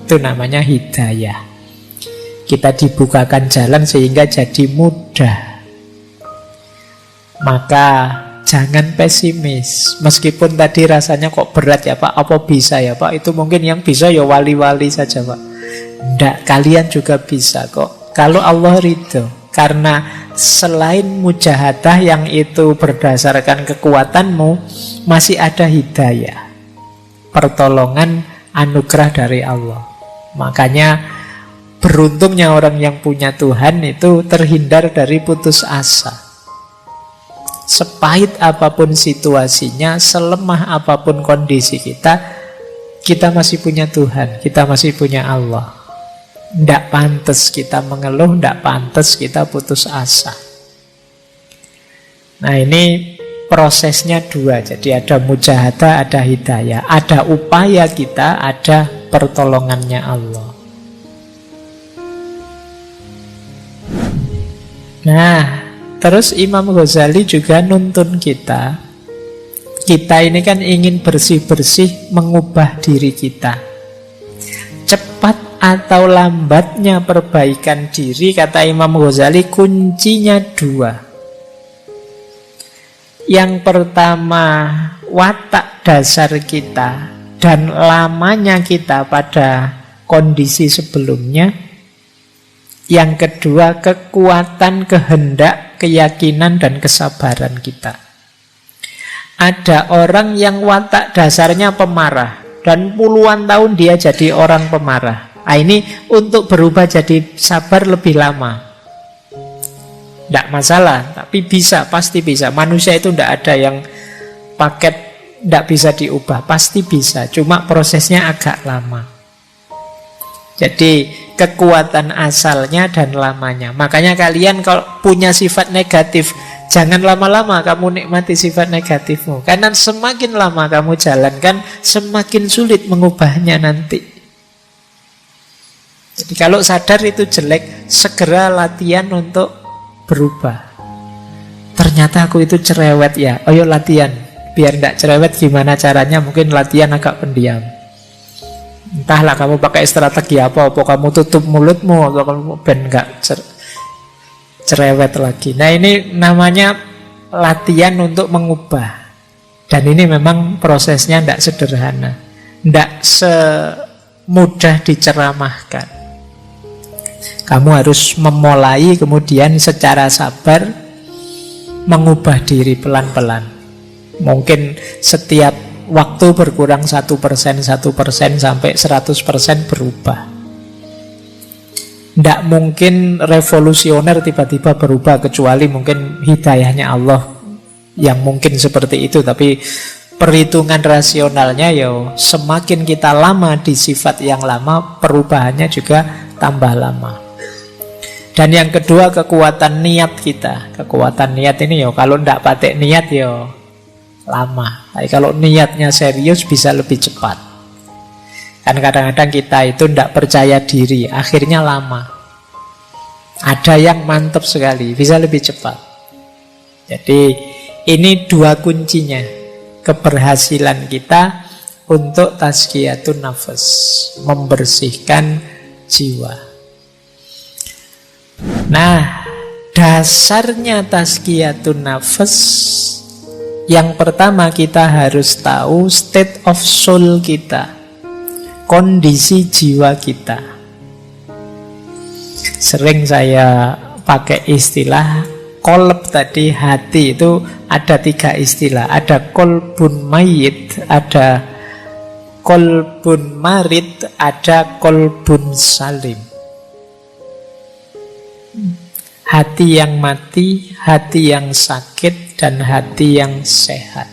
Itu namanya hidayah. Kita dibukakan jalan sehingga jadi mudah. Maka jangan pesimis. Meskipun tadi rasanya kok berat ya Pak, apa bisa ya Pak? Itu mungkin yang bisa ya wali-wali saja Pak. Tidak, kalian juga bisa kok. Kalau Allah ridho. Karena selain mujahadah yang itu berdasarkan kekuatanmu, masih ada hidayah, pertolongan, anugerah dari Allah. Makanya beruntungnya orang yang punya Tuhan itu terhindar dari putus asa. Sepahit apapun situasinya, selemah apapun kondisi kita masih punya Tuhan, kita masih punya Allah. Tidak pantas kita mengeluh, tidak pantas kita putus asa. Nah, ini prosesnya dua. Jadi ada mujahadah, ada hidayah. Ada upaya kita, ada pertolongannya Allah. Nah, terus Imam Ghazali juga nuntun kita. Kita ini kan ingin bersih-bersih mengubah diri kita. Cepat atau lambatnya perbaikan diri, kata Imam Ghazali, kuncinya dua. Yang pertama, watak dasar kita dan lamanya kita pada kondisi sebelumnya. Yang kedua, kekuatan, kehendak, keyakinan, dan kesabaran kita. Ada orang yang watak dasarnya pemarah, dan puluhan tahun dia jadi orang pemarah. Nah, ini untuk berubah jadi sabar lebih lama. Tidak masalah, tapi bisa, pasti bisa. Manusia itu tidak ada yang paket tidak bisa diubah, pasti bisa. Cuma prosesnya agak lama. Jadi kekuatan asalnya dan lamanya. Makanya kalian kalau punya sifat negatif, jangan lama-lama kamu nikmati sifat negatifmu. Karena semakin lama kamu jalankan, semakin sulit mengubahnya nanti. Jadi kalau sadar itu jelek, segera latihan untuk berubah. Ternyata aku itu cerewet ya, ayo latihan. Biar tidak cerewet gimana caranya, mungkin latihan agak pendiam. Entahlah kamu pakai strategi apa kamu tutup mulutmu, atau kamu ben nggak cerewet lagi. Nah ini namanya latihan untuk mengubah. Dan ini memang prosesnya tidak sederhana, tidak semudah diceramahkan. Kamu harus memulai, kemudian secara sabar mengubah diri pelan-pelan. Mungkin setiap waktu berkurang 1%, 1% sampai 100% berubah. Tidak mungkin revolusioner tiba-tiba berubah, kecuali mungkin hidayahnya Allah yang mungkin seperti itu. Tapi perhitungan rasionalnya ya semakin kita lama di sifat yang lama, perubahannya juga tambah lama. Dan yang kedua, kekuatan niat kita. Kekuatan niat ini ya kalau tidak pakai niat ya lama. Tapi kalau niatnya serius bisa lebih cepat. Kan kadang-kadang kita itu tidak percaya diri, akhirnya lama. Ada yang mantap sekali, bisa lebih cepat. Jadi ini dua kuncinya keberhasilan kita untuk tazkiyatun nafas, membersihkan jiwa. Nah, dasarnya tazkiyatun nafas, yang pertama kita harus tahu state of soul kita, kondisi jiwa kita. Sering saya pakai istilah kolb tadi, hati itu ada 3 istilah. Ada kolbun mayit, ada kolbun marid, ada kolbun salim. Hati yang mati, hati yang sakit, dan hati yang sehat.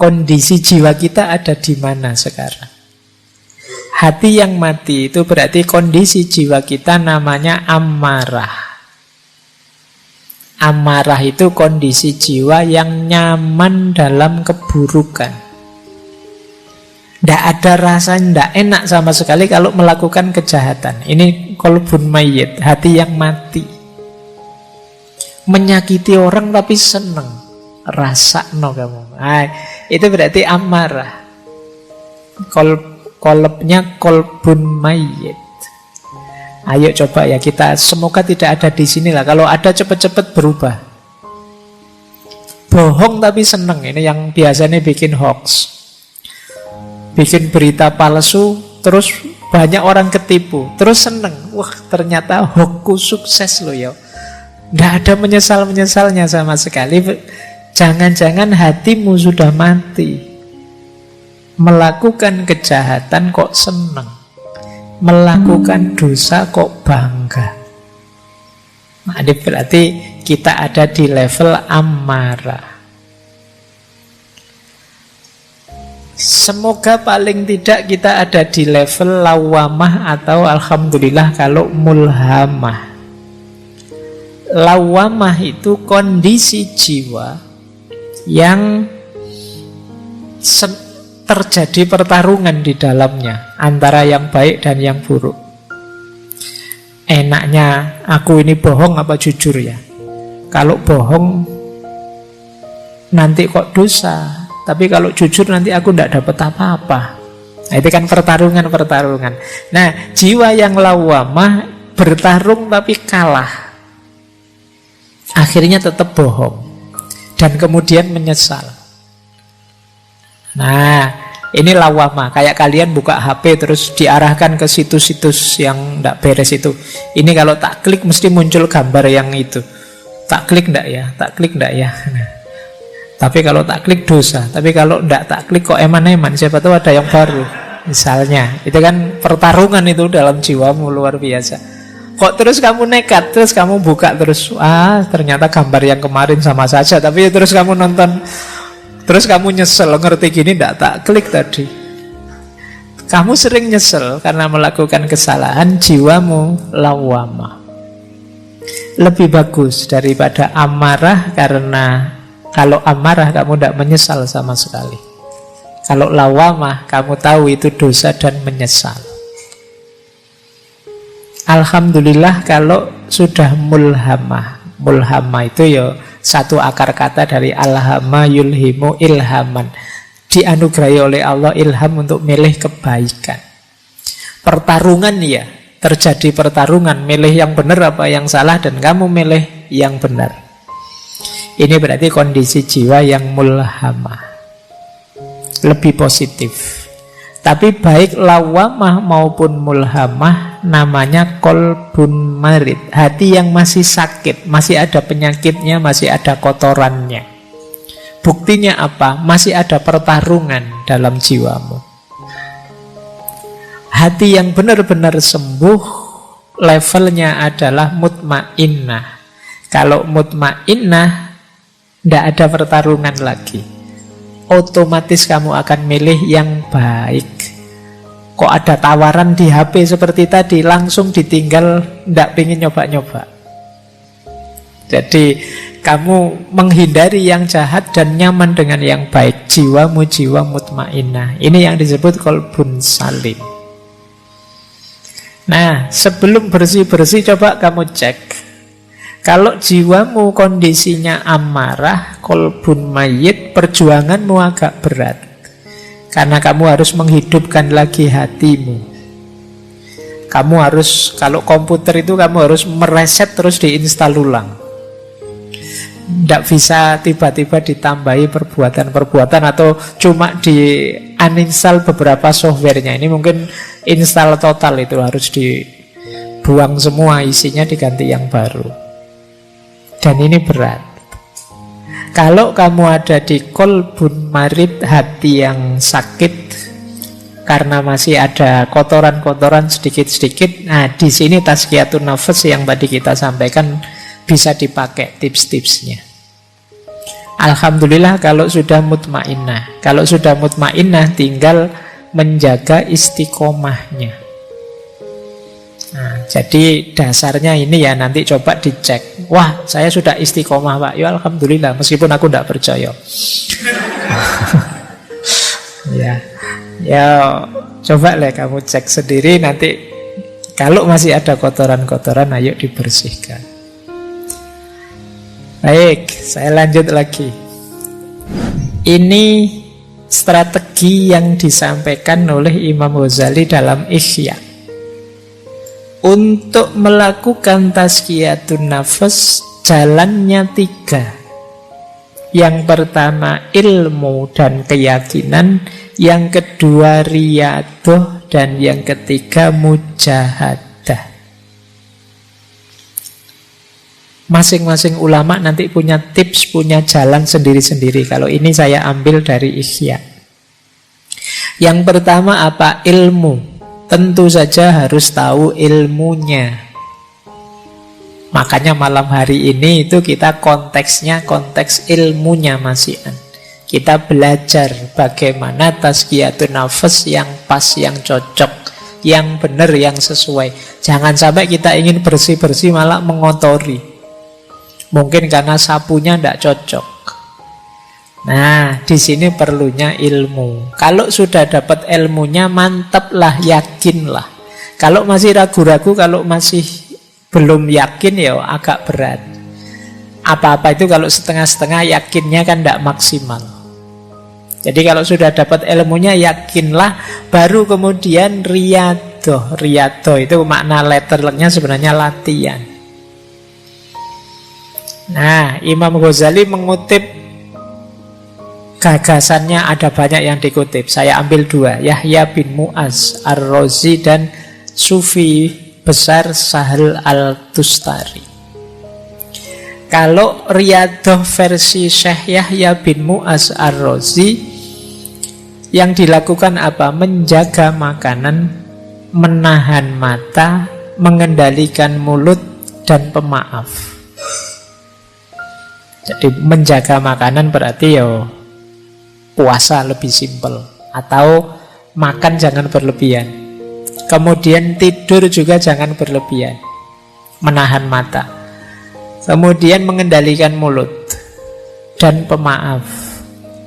Kondisi jiwa kita ada di mana sekarang? Hati yang mati itu berarti kondisi jiwa kita namanya amarah. Amarah itu kondisi jiwa yang nyaman dalam keburukan. Tidak ada rasa tidak enak sama sekali kalau melakukan kejahatan. Ini kolbun mayit, hati yang mati. Menyakiti orang tapi seneng, rasa no kamu. Nah, itu berarti amarah. Kolbnya kolbun mayit. Ayo coba ya kita, semoga tidak ada di sini lah. Kalau ada cepat-cepat berubah. Bohong tapi seneng, ini yang biasanya bikin hoax. Bikin berita palsu, terus banyak orang ketipu, terus seneng. Wah, ternyata hoaxku sukses loh ya. Nggak ada menyesal-menyesalnya sama sekali. Jangan-jangan hatimu sudah mati. Melakukan kejahatan kok seneng, melakukan dosa kok bangga. Nah, ini berarti kita ada di level amarah. Semoga paling tidak kita ada di level lawamah, atau alhamdulillah kalau mulhamah. Lawamah itu kondisi jiwa yang terjadi pertarungan di dalamnya antara yang baik dan yang buruk. Enaknya aku ini bohong apa jujur ya? Kalau bohong nanti kok dosa, tapi kalau jujur nanti aku tidak dapat apa-apa. Nah, itu kan pertarungan. Nah, jiwa yang lawamah bertarung tapi kalah. Akhirnya tetap bohong dan kemudian menyesal. Nah, ini lawamah. Kayak kalian buka HP terus diarahkan ke situs-situs yang tidak beres itu. Ini kalau tak klik mesti muncul gambar yang itu. Tak klik enggak ya? Tak klik enggak ya? Nah, Tapi kalau tak klik dosa. Tapi kalau tidak tak klik kok eman-eman, siapa tahu ada yang baru. Misalnya, itu kan pertarungan itu dalam jiwamu luar biasa. Kok terus kamu nekat, terus kamu buka terus, ternyata gambar yang kemarin sama saja. Tapi terus kamu nonton, terus kamu nyesel, ngerti gini tidak tak klik tadi. Kamu sering nyesel karena melakukan kesalahan, jiwamu lawamah. Lebih bagus daripada amarah, karena kalau amarah kamu tidak menyesal sama sekali. Kalau lawamah kamu tahu itu dosa dan menyesal. Alhamdulillah kalau sudah mulhamah. Mulhamah itu ya satu akar kata dari alhama yulhimu ilhaman. Dianugerahi oleh Allah ilham untuk milih kebaikan. Pertarungan ya, terjadi pertarungan, milih yang benar apa yang salah, dan kamu milih yang benar. Ini berarti kondisi jiwa yang mulhamah, lebih positif. Tapi baik lawamah maupun mulhamah namanya kolbun marid, hati yang masih sakit, masih ada penyakitnya, masih ada kotorannya. Buktinya apa? Masih ada pertarungan dalam jiwamu. Hati yang benar-benar sembuh levelnya adalah mutmainnah. Kalau mutmainnah, tidak ada pertarungan lagi. Otomatis kamu akan milih yang baik. Kok ada tawaran di HP seperti tadi, langsung ditinggal, tidak pengen nyoba-nyoba. Jadi kamu menghindari yang jahat dan nyaman dengan yang baik. Jiwamu jiwa mutmainnah. Ini yang disebut qalbun salim. Nah, sebelum bersih-bersih coba kamu cek. Kalau jiwamu kondisinya amarah, qalbun mayyit, perjuanganmu agak berat. Karena kamu harus menghidupkan lagi hatimu. Kamu harus, kalau komputer itu kamu harus mereset terus diinstal ulang. Tidak bisa tiba-tiba ditambahi perbuatan-perbuatan atau cuma di uninstall beberapa softwarenya. Ini mungkin install total, itu harus dibuang semua, isinya diganti yang baru. Dan ini berat. Kalau kamu ada di qalbun marid, hati yang sakit karena masih ada kotoran-kotoran sedikit-sedikit, nah di sini tazkiyatun nafas yang tadi kita sampaikan bisa dipakai tips-tipsnya. Alhamdulillah kalau sudah mutmainnah. Kalau sudah mutmainnah tinggal menjaga istiqomahnya. Nah, jadi dasarnya ini ya, nanti coba dicek. Wah, saya sudah istiqomah Pak. Ya alhamdulillah, meskipun aku tidak percaya. Ya, coba lah kamu cek sendiri nanti. Kalau masih ada kotoran-kotoran, ayo dibersihkan. Baik, saya lanjut lagi. Ini strategi yang disampaikan oleh Imam Ghazali dalam Ihya. Untuk melakukan tazkiyatun nafas, jalannya 3. Yang pertama ilmu dan keyakinan, yang kedua riyadhah, dan yang ketiga mujahadah. Masing-masing ulama nanti punya tips, punya jalan sendiri-sendiri. Kalau ini saya ambil dari Ihya. Yang pertama apa? Ilmu. Tentu saja harus tahu ilmunya. Makanya malam hari ini itu kita konteksnya konteks ilmunya masihan. Kita belajar bagaimana tazkiyatun nafas yang pas, yang cocok, yang benar, yang sesuai. Jangan sampai kita ingin bersih-bersih malah mengotori. Mungkin karena sapunya tidak cocok. Nah, di sini perlunya ilmu. Kalau sudah dapat ilmunya, mantaplah, yakinlah. Kalau masih ragu-ragu, kalau masih belum yakin, ya agak berat. Apa-apa itu kalau setengah-setengah, yakinnya kan tidak maksimal. Jadi kalau sudah dapat ilmunya, yakinlah. Baru kemudian riyadhah. Riyadhah itu makna letternya sebenarnya latihan. Nah, Imam Ghazali mengutip gagasannya, ada banyak yang dikutip. Saya ambil 2, Yahya bin Mu'az Ar-Razi dan Sufi besar Sahal Al-Tustari. Kalau Riyadhah versi Syekh Yahya bin Mu'az Ar-Razi, yang dilakukan apa? Menjaga makanan, menahan mata, mengendalikan mulut, dan pemaaf. Jadi menjaga makanan berarti ya puasa lebih simpel, atau makan jangan berlebihan. Kemudian tidur juga jangan berlebihan, menahan mata. Kemudian mengendalikan mulut dan pemaaf.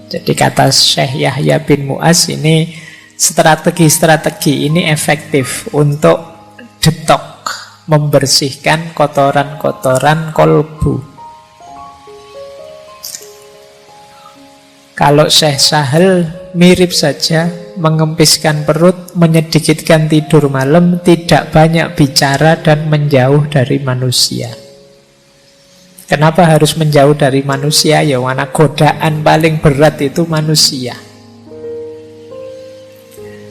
Jadi kata Syekh Yahya bin Mu'az, ini strategi-strategi ini efektif untuk detok, membersihkan kotoran-kotoran kolbu. Kalau Syekh Sahal mirip saja, mengempiskan perut, menyedikitkan tidur malam, tidak banyak bicara, dan menjauh dari manusia. Kenapa harus menjauh dari manusia? Ya, karena godaan paling berat itu manusia.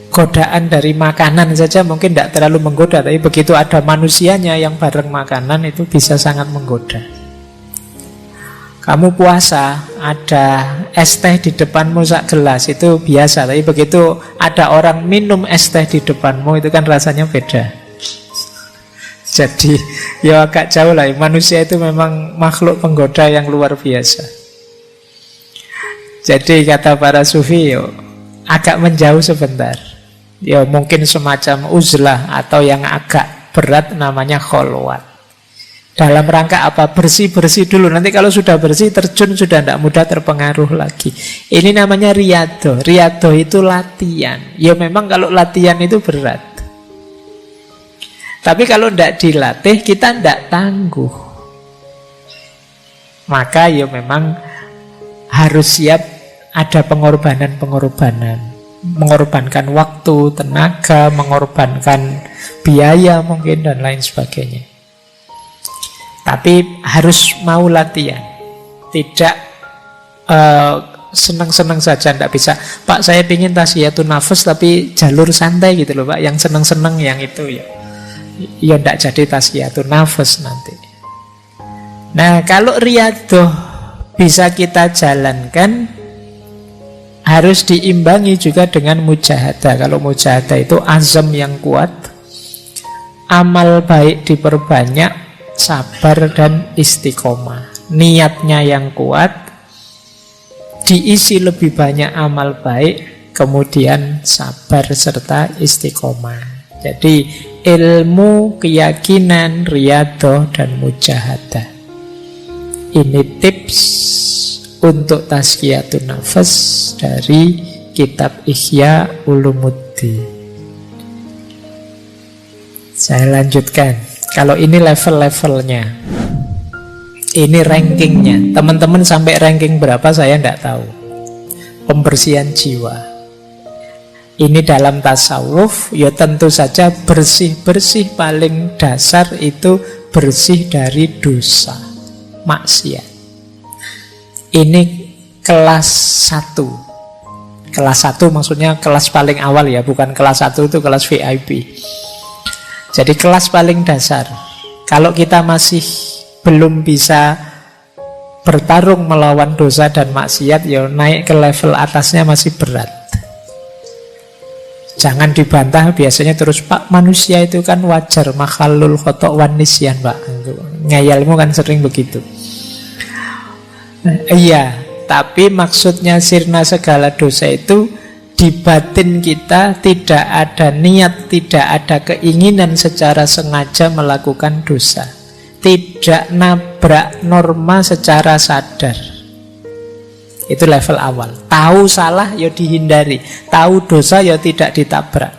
Godaan dari makanan saja mungkin tidak terlalu menggoda, tapi begitu ada manusianya yang bareng makanan, itu bisa sangat menggoda. Kamu puasa, ada es teh di depanmu sak gelas, itu biasa. Tapi begitu ada orang minum es teh di depanmu, itu kan rasanya beda. Jadi ya agak jauh lah. Manusia itu memang makhluk penggoda yang luar biasa. Jadi kata para sufi, yo, agak menjauh sebentar. Ya mungkin semacam uzlah, atau yang agak berat namanya kholwat. Dalam rangka apa? Bersih-bersih dulu. Nanti kalau sudah bersih, terjun sudah tidak mudah terpengaruh lagi. Ini namanya riyadhah. Riyadhah itu latihan. Ya memang kalau latihan itu berat. Tapi kalau tidak dilatih, kita tidak tangguh. Maka ya memang harus siap ada pengorbanan-pengorbanan. Mengorbankan waktu, tenaga, mengorbankan biaya mungkin, dan lain sebagainya. Tapi harus mau latihan. Tidak senang-senang saja, tidak bisa. Pak, saya ingin tasfiyatun nafas tapi jalur santai gitu loh Pak. Yang senang-senang yang itu ya. Ya tidak jadi tasfiyatun nafas nanti. Nah, kalau riyadhah bisa kita jalankan, harus diimbangi juga dengan mujahadah. Kalau mujahadah itu azam yang kuat, amal baik diperbanyak, sabar dan istiqomah. Niatnya yang kuat, diisi lebih banyak amal baik, kemudian sabar serta istiqomah. Jadi ilmu, keyakinan, riyadhah, dan mujahadah. Ini tips untuk tazkiyatun nafas dari kitab Ihya Ulumuddin. Saya lanjutkan. Kalau ini level-levelnya, ini rankingnya. Teman-teman sampai ranking berapa saya tidak tahu. Pembersihan jiwa. Ini dalam tasawuf, ya tentu saja bersih-bersih paling dasar itu bersih dari dosa, maksiat. Ini kelas 1. Kelas 1 maksudnya kelas paling awal ya, bukan kelas 1 itu kelas VIP. Jadi kelas paling dasar. Kalau kita masih belum bisa bertarung melawan dosa dan maksiat, ya naik ke level atasnya masih berat. Jangan dibantah biasanya terus, Pak, manusia itu kan wajar, makhlul khotok wan nisyan, Pak. Ngayalmu kan sering begitu. Iya, tapi maksudnya sirna segala dosa itu di batin kita tidak ada niat, tidak ada keinginan secara sengaja melakukan dosa. Tidak nabrak norma secara sadar. Itu level awal. Tahu salah ya dihindari, tahu dosa ya tidak ditabrak.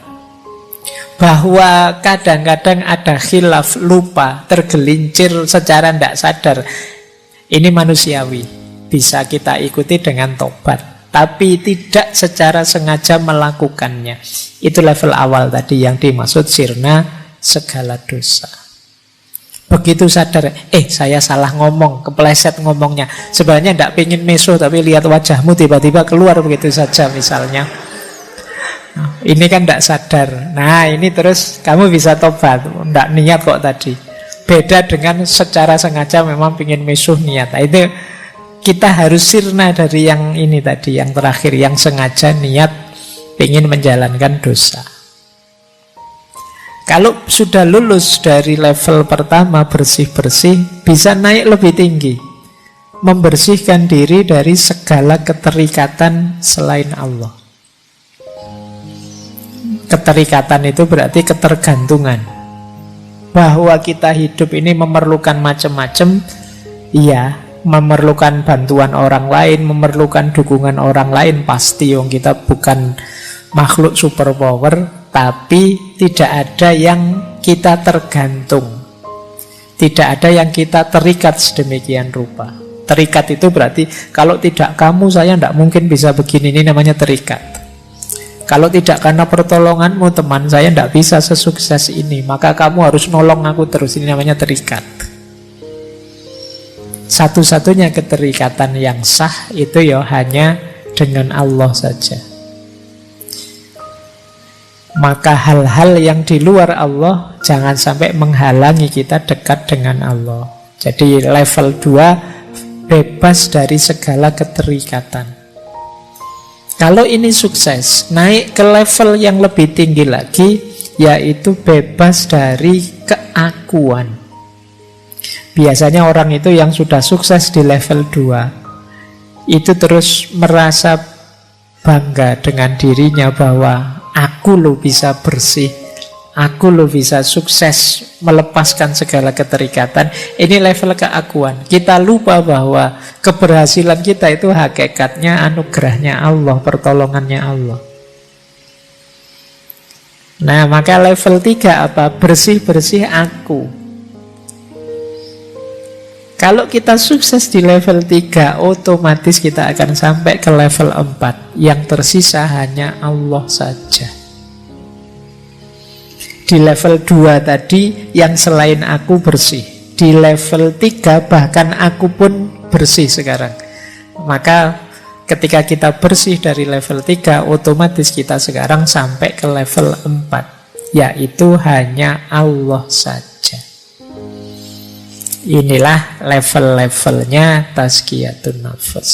Bahwa kadang-kadang ada khilaf, lupa, tergelincir secara tidak sadar, ini manusiawi, bisa kita ikuti dengan tobat. Tapi tidak secara sengaja melakukannya. Itu level awal tadi yang dimaksud sirna segala dosa. Begitu sadar, saya salah ngomong, kepleset ngomongnya. Sebenarnya tidak pengen meso, tapi lihat wajahmu tiba-tiba keluar begitu saja misalnya. Ini kan tidak sadar. Nah ini terus kamu bisa tobat. Tidak niat kok tadi. Beda dengan secara sengaja memang ingin misuh niat. Nah, itu kita harus sirna dari yang ini tadi, yang terakhir, yang sengaja niat ingin menjalankan dosa. Kalau sudah lulus dari level pertama bersih-bersih, bisa naik lebih tinggi, membersihkan diri dari segala keterikatan selain Allah. Keterikatan itu berarti ketergantungan, bahwa kita hidup ini memerlukan macam-macam. Iya, memerlukan bantuan orang lain, memerlukan dukungan orang lain, pasti wong kita bukan makhluk superpower. Tapi tidak ada yang kita tergantung, tidak ada yang kita terikat sedemikian rupa. Terikat itu berarti kalau tidak kamu saya tidak mungkin bisa begini, ini namanya terikat. Kalau tidak karena pertolonganmu teman saya tidak bisa sesukses ini, maka kamu harus nolong aku terus, ini namanya terikat. Satu-satunya keterikatan yang sah itu ya hanya dengan Allah saja. Maka hal-hal yang di luar Allah jangan sampai menghalangi kita dekat dengan Allah. Jadi level 2 bebas dari segala keterikatan. Kalau ini sukses, naik ke level yang lebih tinggi lagi, yaitu bebas dari keakuan. Biasanya orang itu yang sudah sukses di level 2 itu terus merasa bangga dengan dirinya bahwa aku lo bisa bersih, aku lo bisa sukses melepaskan segala keterikatan. Ini level keakuan. Kita lupa bahwa keberhasilan kita itu hakikatnya anugerahnya Allah, pertolongannya Allah. Nah, maka level 3 apa? Bersih-bersih aku. Kalau kita sukses di level 3, otomatis kita akan sampai ke level 4. Yang tersisa hanya Allah saja. Di level 2 tadi, yang selain aku bersih. Di level 3, bahkan aku pun bersih sekarang. Maka ketika kita bersih dari level 3, otomatis kita sekarang sampai ke level 4. Yaitu hanya Allah saja. Inilah level-levelnya tazkiyatun nafas.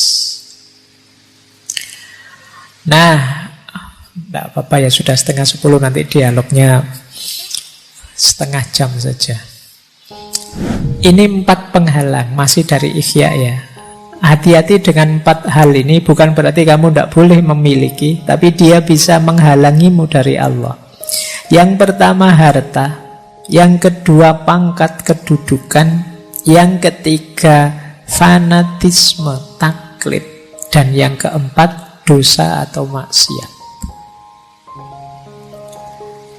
Nah, tidak apa-apa ya, sudah 9:30, nanti dialognya setengah jam saja. Ini 4 penghalang, masih dari Ihya ya. Hati-hati dengan 4 hal ini, bukan berarti kamu tidak boleh memiliki, tapi dia bisa menghalangimu dari Allah. Yang pertama harta, yang kedua pangkat kedudukan, yang ketiga fanatisme, taklid, dan yang keempat dosa atau maksiat.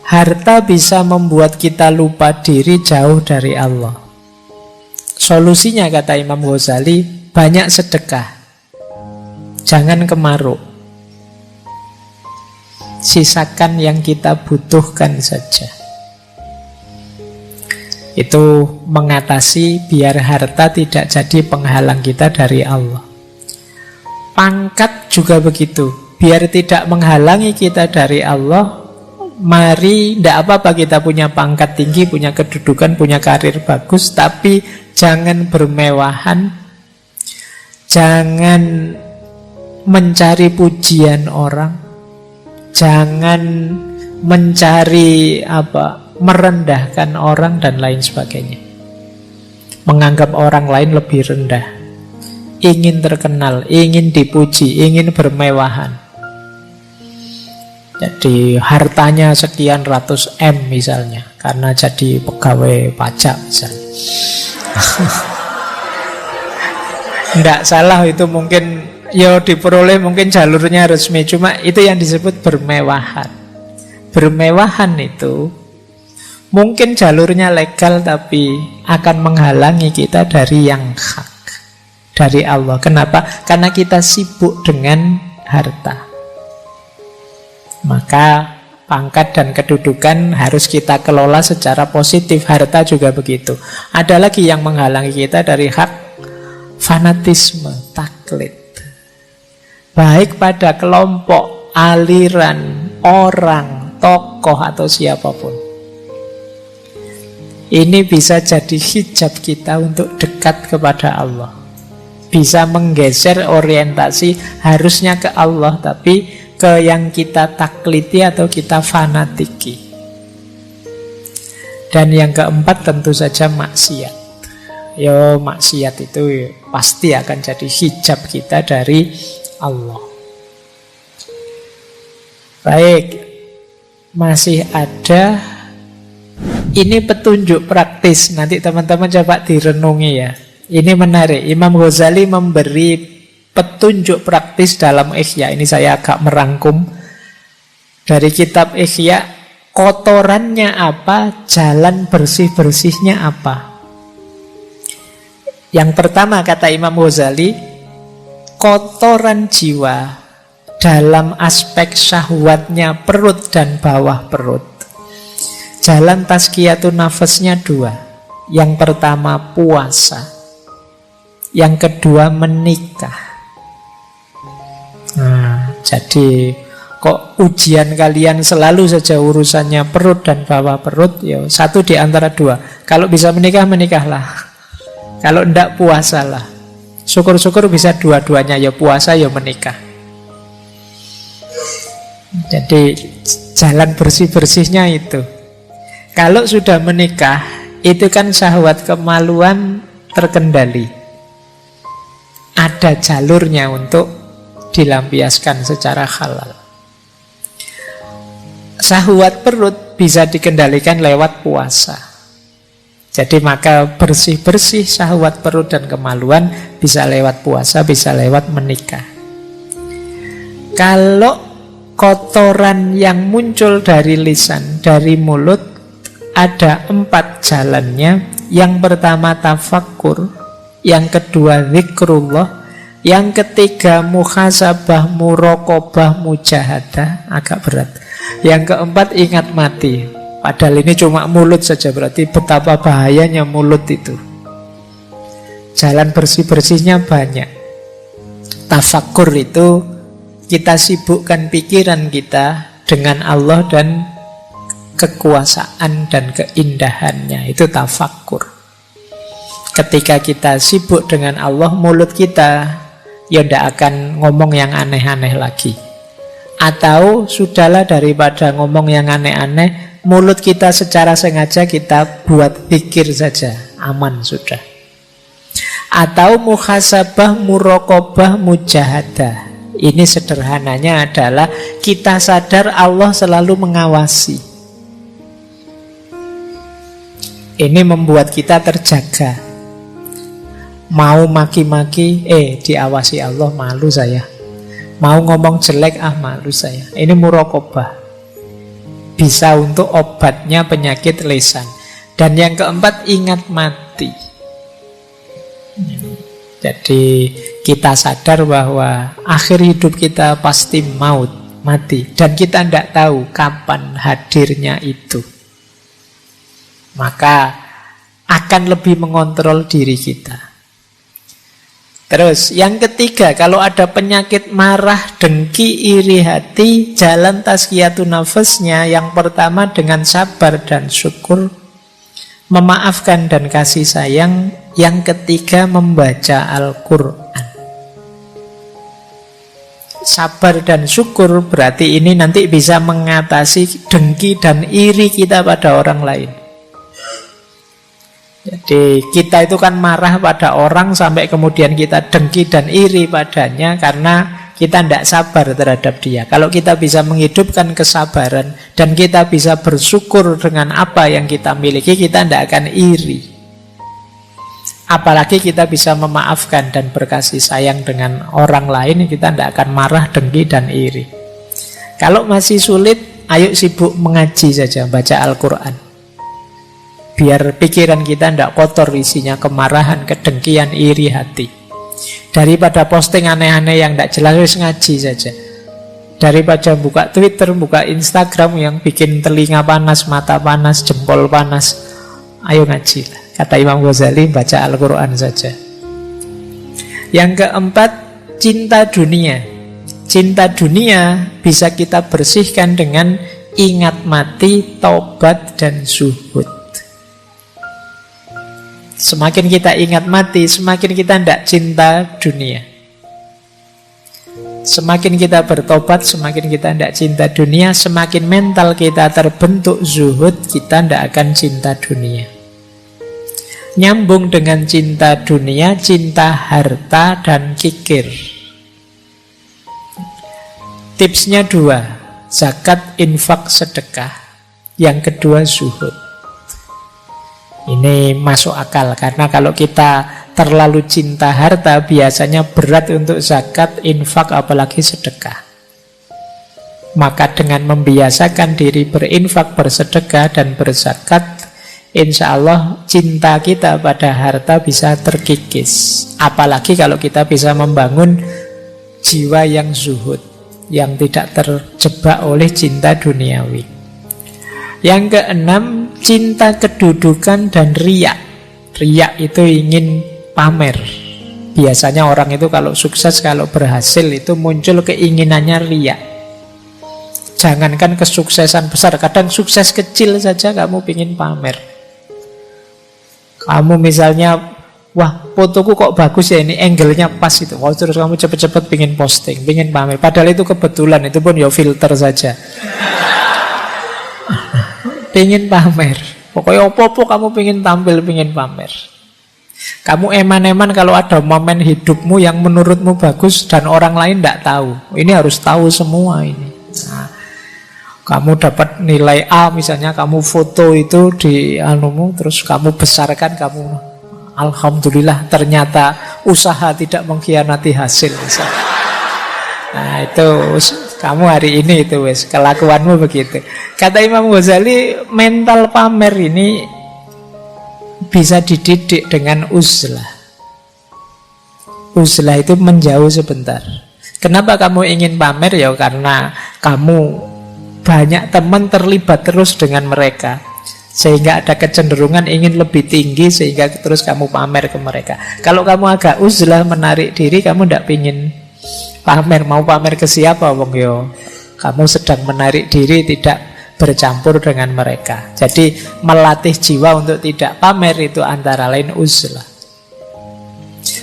Harta bisa membuat kita lupa diri, jauh dari Allah. Solusinya kata Imam Ghazali, banyak sedekah, jangan kemaruk. Sisakan yang kita butuhkan saja. Itu mengatasi biar harta tidak jadi penghalang kita dari Allah. Pangkat juga begitu, biar tidak menghalangi kita dari Allah. Mari, tidak apa-apa kita punya pangkat tinggi, punya kedudukan, punya karir bagus, tapi jangan bermewahan, jangan mencari pujian orang, jangan mencari merendahkan orang dan lain sebagainya. Menganggap orang lain lebih rendah, ingin terkenal, ingin dipuji, ingin bermewahan. Jadi hartanya sekian ratus M misalnya, karena jadi pegawai pajak misalnya. Tidak salah itu, mungkin ya diperoleh, mungkin jalurnya resmi, cuma itu yang disebut bermewahan. Bermewahan itu mungkin jalurnya legal, tapi akan menghalangi kita dari yang hak, dari Allah. Kenapa? Karena kita sibuk dengan harta. Maka pangkat dan kedudukan harus kita kelola secara positif. Harta juga begitu. Ada lagi yang menghalangi kita dari hak, fanatisme, taklid. Baik pada kelompok, aliran, orang, tokoh atau siapapun. Ini bisa jadi hijab kita untuk dekat kepada Allah. Bisa menggeser orientasi harusnya ke Allah, tapi ke yang kita takliti atau kita fanatiki. Dan yang keempat tentu saja maksiat. Maksiat itu pasti akan jadi hijab kita dari Allah. Baik, masih ada. Ini petunjuk praktis. Nanti teman-teman coba direnungi ya. Ini menarik. Imam Ghazali memberi petunjuk praktis dalam Ihya. Ini saya agak merangkum dari kitab Ihya. Kotorannya apa, jalan bersih-bersihnya apa. Yang pertama kata Imam Ghazali, kotoran jiwa dalam aspek syahwatnya perut dan bawah perut. Jalan tazkiyatun nafasnya dua. Yang pertama puasa, yang kedua menikah. Nah, jadi kok ujian kalian selalu saja urusannya perut dan bawah perut? Satu di antara dua. Kalau bisa menikah, menikahlah. Kalau enggak, puasalah. Syukur-syukur bisa dua-duanya, ya puasa ya menikah. Jadi jalan bersih-bersihnya itu. Kalau sudah menikah, itu kan syahwat kemaluan terkendali. Ada jalurnya untuk dilampiaskan secara halal. Syahwat perut bisa dikendalikan lewat puasa. Jadi maka bersih-bersih syahwat perut dan kemaluan bisa lewat puasa, bisa lewat menikah. Kalau kotoran yang muncul dari lisan, dari mulut, ada 4 jalannya. Yang pertama tafakkur, yang kedua zikrullah, yang ketiga muhasabah, muraqabah, mujahadah. Agak berat. Yang keempat ingat mati. Padahal ini cuma mulut saja, berarti betapa bahayanya mulut itu. Jalan bersih-bersihnya banyak. Tafakkur itu kita sibukkan pikiran kita dengan Allah dan kekuasaan dan keindahannya. Itu tafakkur. Ketika kita sibuk dengan Allah, mulut kita tidak akan ngomong yang aneh-aneh lagi. Atau sudahlah, daripada ngomong yang aneh-aneh, mulut kita secara sengaja kita buat pikir saja, aman sudah. Atau muhasabah, muraqabah, mujahadah. Ini sederhananya adalah kita sadar Allah selalu mengawasi. Ini membuat kita terjaga. Mau maki-maki, diawasi Allah, malu saya. Mau ngomong jelek, malu saya. Ini muraqabah. Bisa untuk obatnya penyakit lisan. Dan yang keempat, ingat mati. Jadi kita sadar bahwa akhir hidup kita pasti maut, mati. Dan kita tidak tahu kapan hadirnya itu. Maka akan lebih mengontrol diri kita. Terus yang ketiga, kalau ada penyakit marah, dengki, iri hati, jalan tazkiyatun nafasnya yang pertama dengan sabar dan syukur, memaafkan dan kasih sayang. Yang ketiga membaca Al-Quran. Sabar dan syukur berarti ini nanti bisa mengatasi dengki dan iri kita pada orang lain. Jadi kita itu kan marah pada orang sampai kemudian kita dengki dan iri padanya karena kita tidak sabar terhadap dia. Kalau kita bisa menghidupkan kesabaran dan kita bisa bersyukur dengan apa yang kita miliki, kita tidak akan iri. Apalagi kita bisa memaafkan dan berkasih sayang dengan orang lain, kita tidak akan marah, dengki dan iri. Kalau masih sulit, ayo sibuk mengaji saja, baca Al-Quran. Biar pikiran kita tidak kotor isinya kemarahan, kedengkian, iri hati. Daripada posting aneh-aneh yang tidak jelas, wis ngaji saja. Daripada buka Twitter, buka Instagram yang bikin telinga panas, mata panas, jempol panas, ayo ngaji lah. Kata Imam Ghazali, baca Al-Quran saja. Yang keempat, cinta dunia. Cinta dunia bisa kita bersihkan dengan ingat mati, taubat dan zuhud. Semakin kita ingat mati, semakin kita tidak cinta dunia. Semakin kita bertobat, semakin kita tidak cinta dunia. Semakin mental kita terbentuk zuhud, kita tidak akan cinta dunia. Nyambung dengan cinta dunia, cinta harta dan kikir. Tipsnya 2, zakat, infak, sedekah. Yang kedua zuhud. Ini masuk akal, karena kalau kita terlalu cinta harta, biasanya berat untuk zakat, infak, apalagi sedekah. Maka dengan membiasakan diri berinfak, bersedekah, dan berzakat, insya Allah cinta kita pada harta bisa terkikis. Apalagi kalau kita bisa membangun jiwa yang zuhud, yang tidak terjebak oleh cinta duniawi. Yang keenam, cinta kedudukan dan riya. Riya itu ingin pamer. Biasanya orang itu kalau sukses, kalau berhasil itu muncul keinginannya riya. Jangankan kesuksesan besar, kadang sukses kecil saja kamu ingin pamer. Kamu misalnya, wah fotoku kok bagus ya, ini angle-nya pas itu. Wah, terus kamu cepet-cepet pingin posting, pingin pamer. Padahal itu kebetulan, itu pun ya filter saja. Pingin pamer. Pokoknya opo-opo kamu pingin tampil, pingin pamer. Kamu eman-eman kalau ada momen hidupmu yang menurutmu bagus dan orang lain tidak tahu. Ini harus tahu semua ini. Nah, kamu dapat nilai A misalnya, kamu foto itu di anumu, terus kamu besarkan, kamu alhamdulillah ternyata usaha tidak mengkhianati hasil misalnya. Nah itu kamu hari ini itu wes kelakuanmu begitu. Kata Imam Ghazali, mental pamer ini bisa dididik dengan uzlah. Uzlah itu menjauh sebentar. Kenapa kamu ingin pamer? Ya karena kamu banyak teman terlibat terus dengan mereka, sehingga ada kecenderungan ingin lebih tinggi, sehingga terus kamu pamer ke mereka. Kalau kamu agak uzlah, menarik diri, kamu tidak ingin pamer. Mau pamer ke siapa wong yo? Kamu sedang menarik diri, tidak bercampur dengan mereka. Jadi melatih jiwa untuk tidak pamer itu antara lain uzlah.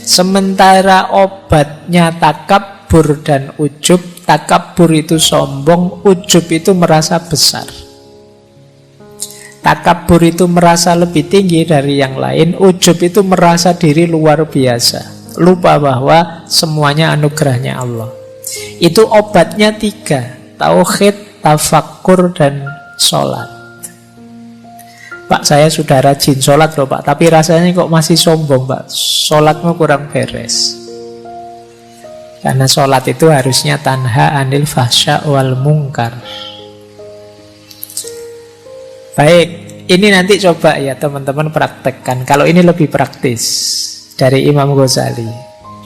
Sementara obatnya takabur dan ujub. Takabur itu sombong, ujub itu merasa besar. Takabur itu merasa lebih tinggi dari yang lain, ujub itu merasa diri luar biasa, lupa bahwa semuanya anugerahnya Allah. Itu obatnya 3, tauhid, tafakkur, dan sholat. Pak, saya sudah rajin sholat loh Pak, tapi rasanya kok masih sombong Pak, sholatmu kurang beres. Karena sholat itu harusnya tanha anil fahsya wal mungkar. Baik, ini nanti coba ya teman-teman praktekkan. Kalau ini lebih praktis dari Imam Ghazali.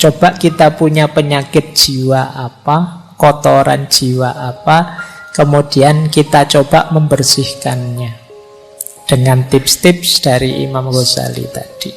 Coba kita punya penyakit jiwa apa, kotoran jiwa apa, kemudian kita coba membersihkannya dengan tips-tips dari Imam Ghazali tadi.